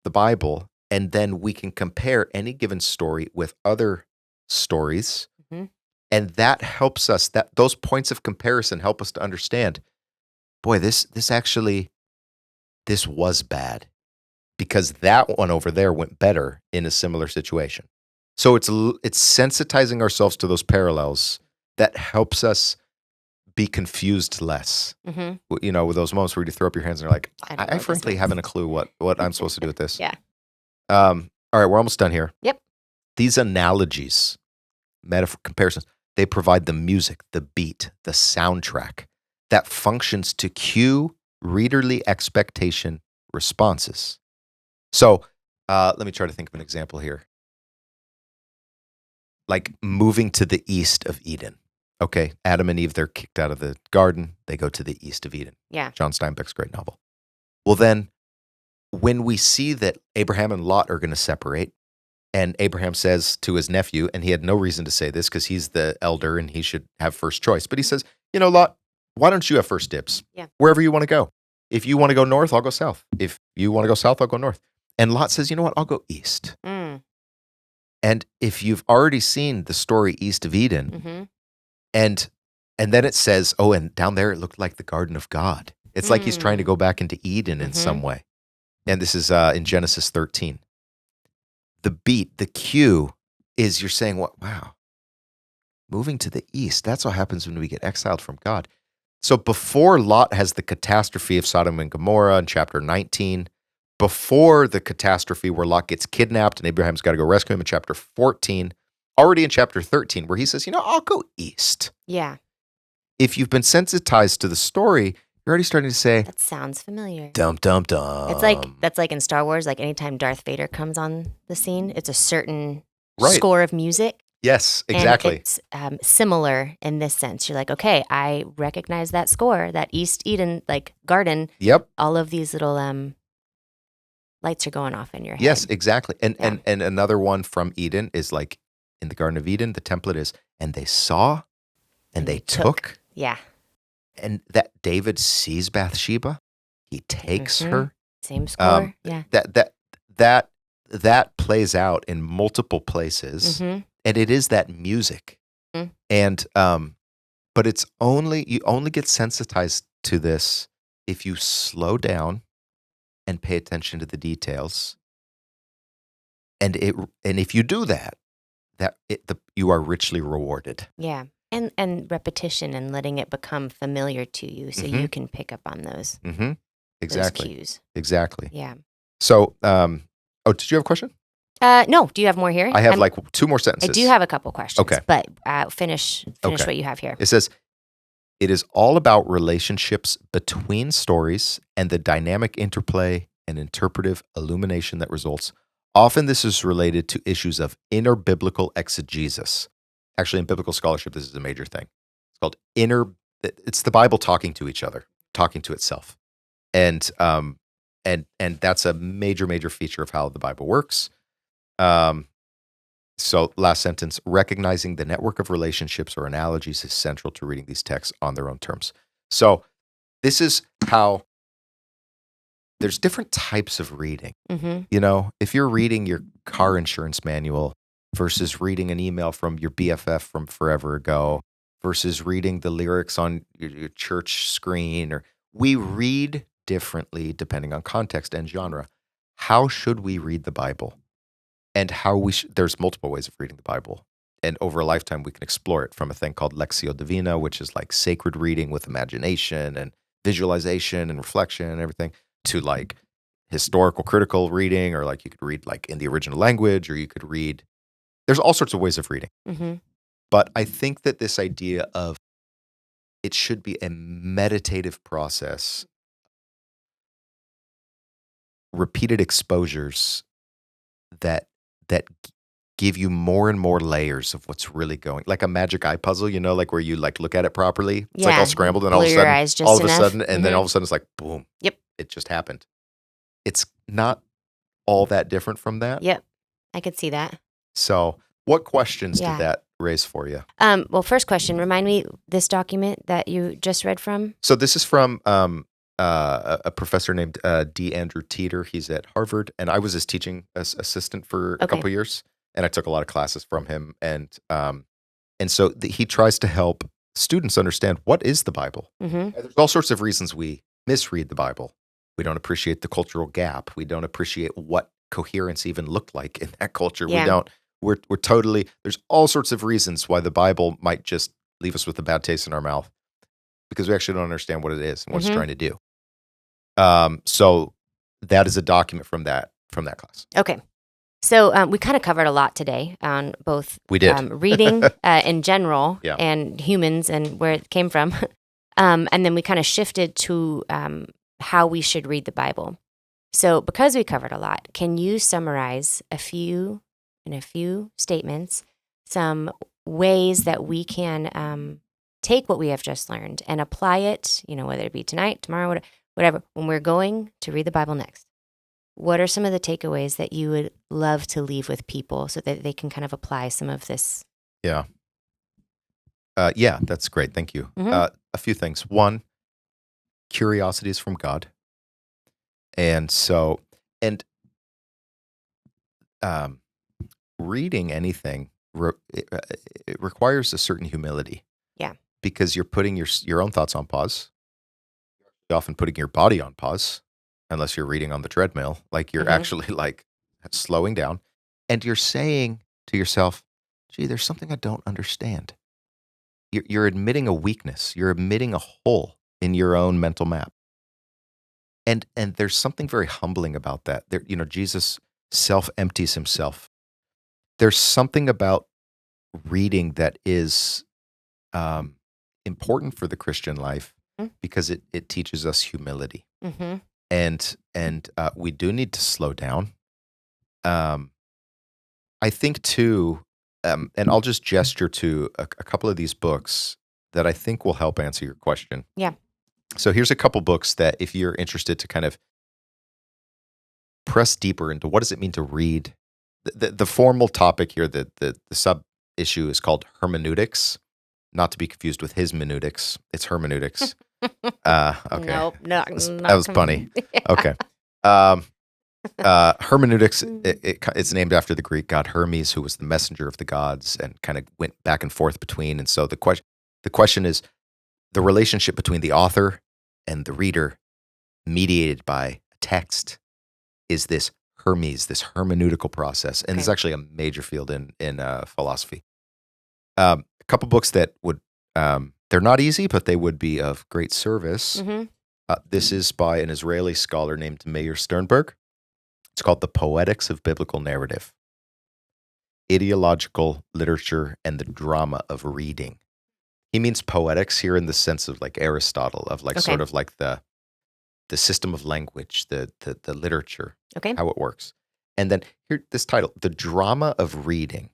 the Bible, and then we can compare any given story with other stories. Mm-hmm. And that helps us, that those points of comparison help us to understand, boy, this was bad because that one over there went better in a similar situation. So it's sensitizing ourselves to those parallels that helps us be confused less. Mm-hmm. You know, with those moments where you throw up your hands and you're like, I frankly haven't a clue what I'm supposed to do with this. Yeah. All right, we're almost done here. Yep. These analogies, metaphor comparisons, they provide the music, the beat, the soundtrack that functions to cue readerly expectation responses. So let me try to think of an example here. Like moving to the east of Eden. Okay, Adam and Eve, they're kicked out of the garden. They go to the east of Eden. Yeah. John Steinbeck's great novel. Well, then, when we see that Abraham and Lot are going to separate, and Abraham says to his nephew, and he had no reason to say this because he's the elder and he should have first choice, but he says, Lot, why don't you have first dibs? Yeah. Wherever you want to go. If you want to go north, I'll go south. If you want to go south, I'll go north. And Lot says, you know what, I'll go east. Mm. And if you've already seen the story East of Eden, mm-hmm. and then it says, oh, and down there it looked like the Garden of God. It's like he's trying to go back into Eden in some way. And this is in Genesis 13. The beat, the cue is you're saying, wow, moving to the east, that's what happens when we get exiled from God. So before Lot has the catastrophe of Sodom and Gomorrah in chapter 19, before the catastrophe where Lot gets kidnapped and Abraham's got to go rescue him in chapter 14, already in chapter 13 where he says, I'll go east. Yeah. If you've been sensitized to the story, you're already starting to say, that sounds familiar. Dum, dum, dum. That's like in Star Wars, like anytime Darth Vader comes on the scene, it's a certain score of music. Yes, exactly. And it's similar in this sense. You're like, okay, I recognize that score, that East Eden, like garden. Yep. All of these little lights are going off in your head. Yes, exactly. And another one from Eden is like in the Garden of Eden, the template is, and they saw and they took. Yeah. And that David sees Bathsheba. He takes her. Same score. That plays out in multiple places, and it is that music. And but you only get sensitized to this if you slow down and pay attention to the details. And if you do that, you are richly rewarded. Yeah. And repetition and letting it become familiar to you so you can pick up on those. Exactly. Those cues. Exactly. Yeah. So, did you have a question? No. Do you have more here? I have like 2 more sentences. I do have a couple questions. Okay. But finish what you have here. It says, it is all about relationships between stories and the dynamic interplay and interpretive illumination that results. Often this is related to issues of inner biblical exegesis. Actually, in biblical scholarship, this is a major thing. It's called it's the Bible talking to each other, talking to itself. And that's a major, major feature of how the Bible works. So last sentence, recognizing the network of relationships or analogies is central to reading these texts on their own terms. So this is how there's different types of reading. You know, if you're reading your car insurance manual versus reading an email from your BFF from forever ago versus reading the lyrics on your church screen, or we read differently depending on context and genre. How should we read the Bible? And how there's multiple ways of reading the Bible. And over a lifetime, we can explore it from a thing called Lectio Divina, which is like sacred reading with imagination and visualization and reflection and everything, to like historical critical reading, or like you could read like in the original language, or you could read, there's all sorts of ways of reading. But I think that this idea of it should be a meditative process, repeated exposures that give you more and more layers of what's really going, like a magic eye puzzle, you know, like where you like look at it properly. It's like all scrambled, and all of a sudden, and then all of a sudden it's like, boom. Yep. It just happened. It's not all that different from that. Yep. I could see that. So what questions did that raise for you? Well, first question, remind me this document that you just read from. So this is from a professor named D. Andrew Teeter. He's at Harvard, and I was his teaching assistant for a couple of years, and I took a lot of classes from him. And so he tries to help students understand what is the Bible. And there's all sorts of reasons we misread the Bible. We don't appreciate the cultural gap. We don't appreciate what coherence even looked like in that culture. Yeah. We're totally, there's all sorts of reasons why the Bible might just leave us with a bad taste in our mouth, because we actually don't understand what it is and what it's trying to do. So that is a document from that class. Okay. So we kind of covered a lot today on both reading in general and humans and where it came from. And then we kind of shifted to how we should read the Bible. So because we covered a lot, can you summarize in a few statements some ways that we can take what we have just learned and apply it, you know, whether it be tonight, tomorrow, whatever, when we're going to read the Bible next? What are some of the takeaways that you would love to leave with people so that they can kind of apply some of this? Yeah. That's great. Thank you. A few things. One, curiosity is from God. And so, reading anything, it requires a certain humility. Yeah. Because you're putting your own thoughts on pause. You're often putting your body on pause, unless you're reading on the treadmill. Like you're actually like slowing down, and you're saying to yourself, gee, there's something I don't understand. You're admitting a weakness. You're admitting a hole in your own mental map. And there's something very humbling about that. There, you know, Jesus self-empties himself. There's something about reading that is important for the Christian life because it teaches us humility. And we do need to slow down. I think too, and I'll just gesture to a couple of these books that I think will help answer your question. Yeah. So here's a couple books that if you're interested to kind of press deeper into what does it mean to read. The formal topic here, the sub issue is called hermeneutics. not to be confused with his hermeneutics. It's hermeneutics. Okay. Nope, no, That was funny. Okay. Hermeneutics, it's named after the Greek god Hermes, who was the messenger of the gods and kind of went back and forth between. And so the question is the relationship between the author and the reader, mediated by a text, is this Hermes, this hermeneutical process. And it's actually a major field in philosophy. A couple books that would, they're not easy, but they would be of great service. Mm-hmm. This is by an Israeli scholar named Meir Sternberg. It's called The Poetics of Biblical Narrative, Ideological Literature and the Drama of Reading. He means poetics here in the sense of like Aristotle, of like sort of like the system of language, the literature, how it works. And then here, this title, The Drama of Reading.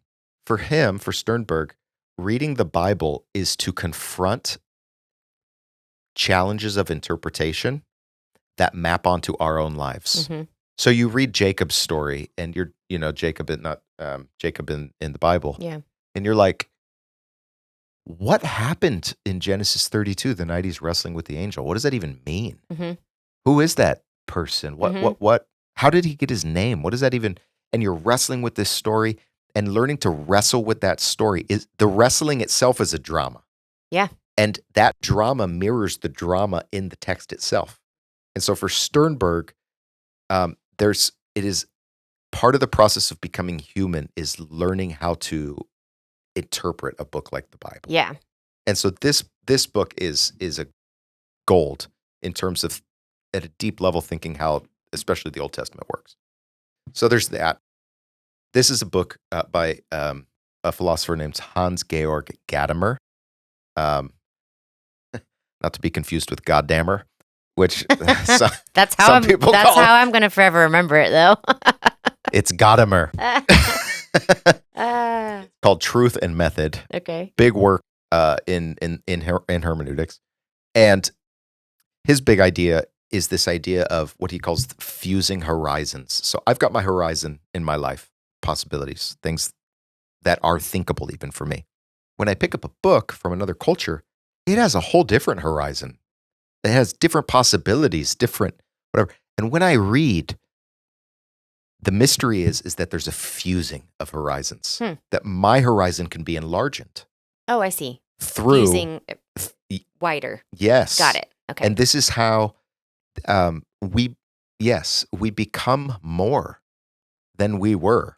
For him, for Sternberg, reading the Bible is to confront challenges of interpretation that map onto our own lives. Mm-hmm. So you read Jacob's story, and you're, Jacob, not Jacob in the Bible. Yeah. And you're like, what happened in Genesis 32 the night he's wrestling with the angel? What does that even mean? Mm-hmm. Who is that person? What, how did he get his name? What does that even, and you're wrestling with this story and learning to wrestle with that story. Is the wrestling itself is a drama. Yeah. And that drama mirrors the drama in the text itself. And so for Sternberg, it is part of the process of becoming human is learning how to interpret a book like the Bible. Yeah. And so this book is a gold in terms of at a deep level thinking how especially the Old Testament works. So there's that. This is a book by a philosopher named Hans-Georg Gadamer. Not to be confused with Goddammer, which that's how I'm going to forever remember it, though. It's Gadamer. Called Truth and Method. Okay. Big work in hermeneutics, and his big idea is this idea of what he calls fusing horizons. So I've got my horizon in my life, possibilities, things that are thinkable even for me. When I pick up a book from another culture, it has a whole different horizon. It has different possibilities, different whatever. And when I read, the mystery is that there's a fusing of horizons, that my horizon can be enlarged. Oh, I see. Through fusing wider. Yes. Got it. Okay. And this is how we become more than we were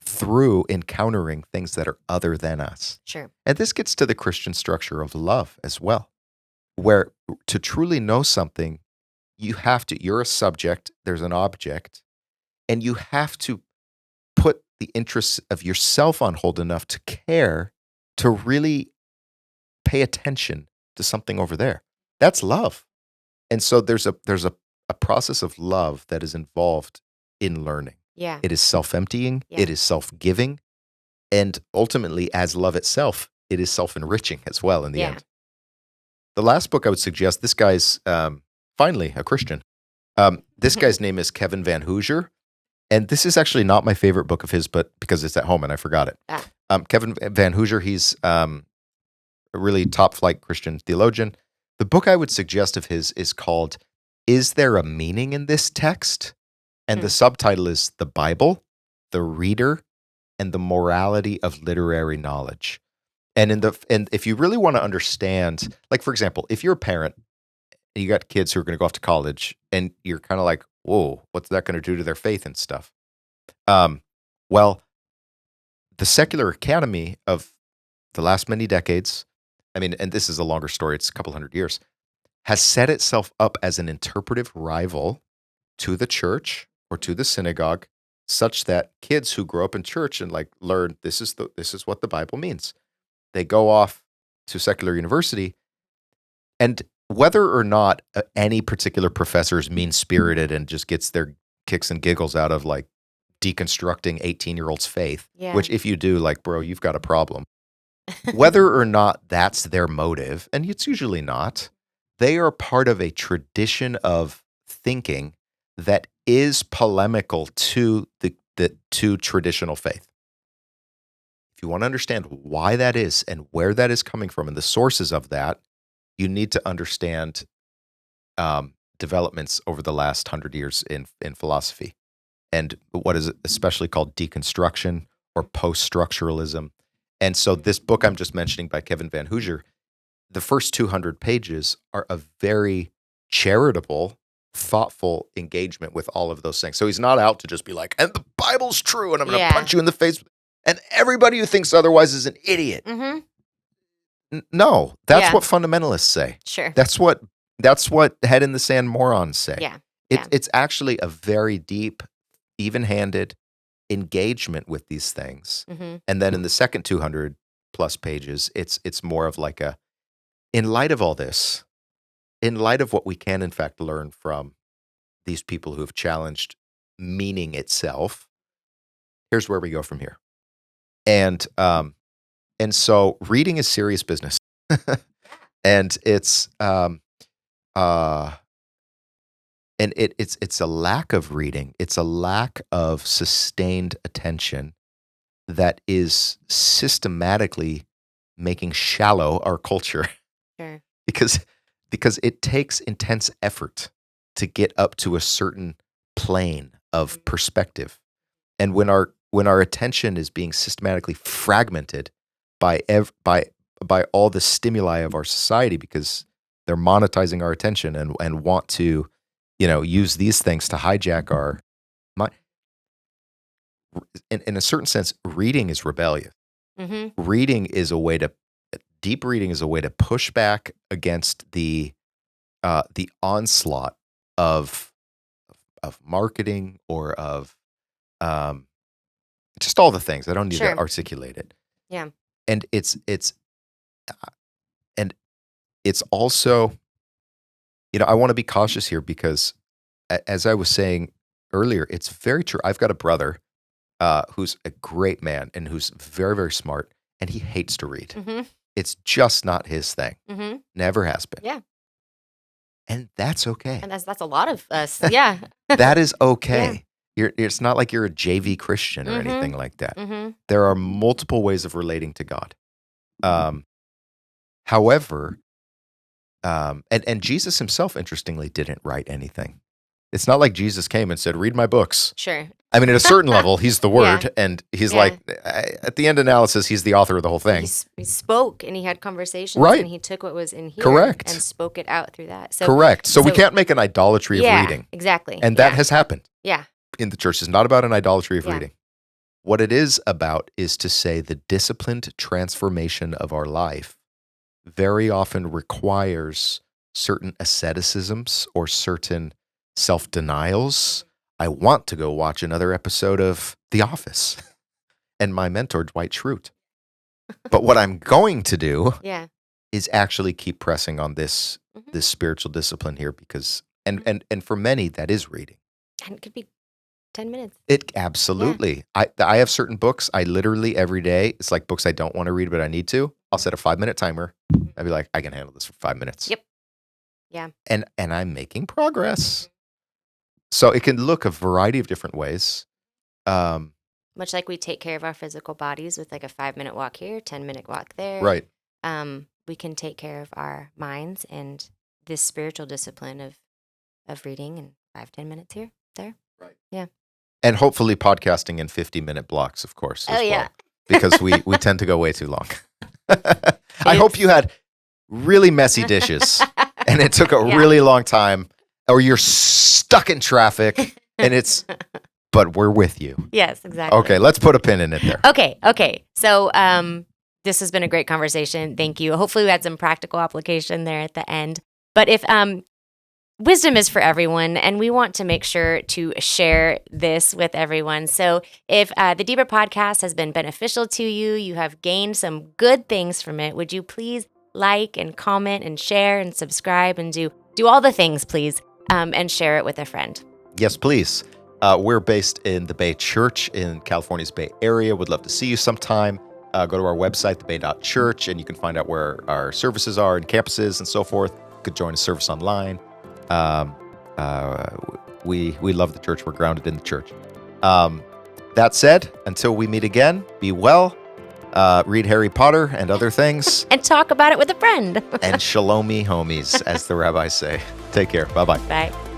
through encountering things that are other than us. Sure. And this gets to the Christian structure of love as well, where to truly know something, you're a subject, there's an object, and you have to put the interests of yourself on hold enough to care, to really pay attention to something over there. That's love. And so there's a process of love that is involved in learning. Yeah. It is self-emptying, Yeah. it is self-giving, and ultimately, as love itself, it is self-enriching as well in the end. The last book I would suggest, this guy's finally a Christian. This guy's name is Kevin Van Hoosier, and this is actually not my favorite book of his, but because it's at home and I forgot it. Kevin Van Hoosier, he's a really top-flight Christian theologian. The book I would suggest of his is called Is There a Meaning in This Text? And the subtitle is The Bible, the Reader, and the Morality of Literary Knowledge. And if you really want to understand, like for example, if you're a parent, and you got kids who are going to go off to college, and you're kind of like, whoa, what's that going to do to their faith and stuff? Well, the secular academy of the last many decades, I mean, and this is a longer story, it's a couple hundred years, has set itself up as an interpretive rival to the church or to the synagogue, such that kids who grow up in church and like learn this is what the Bible means, they go off to secular university, and whether or not any particular professor is mean-spirited and just gets their kicks and giggles out of like deconstructing 18-year-olds' faith, which if you do, like, bro, you've got a problem. Whether or not that's their motive, and it's usually not, they are part of a tradition of thinking that is polemical to to traditional faith. if you want to understand why that is and where that is coming from and the sources of that, you need to understand developments over the last 100 years in philosophy and what is especially called deconstruction or post-structuralism. And so this book I'm just mentioning by Kevin Van Hoosier, the first 200 pages are a very charitable, thoughtful engagement with all of those things. So he's not out to just be like, and the Bible's true, and I'm going to punch you in the face, and everybody who thinks otherwise is an idiot. No, that's what fundamentalists say. Sure. That's what head in the sand morons say. Yeah. It's actually a very deep, even-handed engagement with these things. And then in the second 200 plus pages, it's more of like in light of all this, in light of what we can in fact learn from these people who have challenged meaning itself, here's where we go from here. And so reading is serious business. And it's it's a lack of reading. It's a lack of sustained attention that is systematically making shallow our culture. Sure. Because it takes intense effort to get up to a certain plane of perspective. And when our attention is being systematically fragmented by all the stimuli of our society, because they're monetizing our attention and want to, use these things to hijack our mind. In a certain sense, reading is rebellious. Reading is deep reading is a way to push back against the onslaught of marketing or of just all the things. I don't need to articulate it. Yeah. And it's also, I want to be cautious here because as I was saying earlier, it's very true. I've got a brother who's a great man and who's very, very smart, and he hates to read. It's just not his thing. Never has been. Yeah. And that's okay. And that's a lot of us. Yeah. That is okay. It's not like you're a JV Christian or anything like that. There are multiple ways of relating to God. However, and Jesus himself, interestingly, didn't write anything. It's not like Jesus came and said, read my books. Sure. I mean, at a certain level, he's the word, and he's like, at the end analysis, he's the author of the whole thing. He spoke, and he had conversations, and he took what was in here and spoke it out through that. So we can't make an idolatry of reading. Exactly. And that has happened. Yeah. In the church. It's not about an idolatry of reading. What it is about is to say the disciplined transformation of our life very often requires certain asceticisms or certain self-denials. I want to go watch another episode of The Office and my mentor, Dwight Schrute. But what I'm going to do is actually keep pressing on this spiritual discipline here because, and for many, that is reading. And it could be 10 minutes. It absolutely. I have certain books I literally every day, it's like books I don't want to read, but I need to. I'll set a 5-minute timer. I'll be like, I can handle this for 5 minutes. Yep. Yeah. And I'm making progress. So it can look a variety of different ways. Much like we take care of our physical bodies with like a 5-minute walk here, 10-minute walk there. Right. We can take care of our minds and this spiritual discipline of reading in 5-10 minutes here, there. Right. Yeah. And hopefully podcasting in 50-minute blocks, of course. Oh, yeah. Well, because we tend to go way too long. I hope you had really messy dishes and it took a really long time, or you're stuck in traffic and but we're with you. Yes, exactly. Okay, let's put a pin in it there. Okay. So this has been a great conversation. Thank you. Hopefully we had some practical application there at the end. But if wisdom is for everyone, and we want to make sure to share this with everyone. So if the Deeper Podcast has been beneficial to you, you have gained some good things from it, would you please like and comment and share and subscribe and do all the things, please, and share it with a friend? Yes, please. We're based in the Bay Church in California's Bay Area. Would love to see you sometime. Go to our website, thebay.church, and you can find out where our services are and campuses and so forth. You could join a service online. We love the church. We're grounded in the church. That said, until we meet again, be well read Harry Potter and other things. And talk about it with a friend. And shalomi homies, as the rabbis say. Take care. Bye-bye. Bye.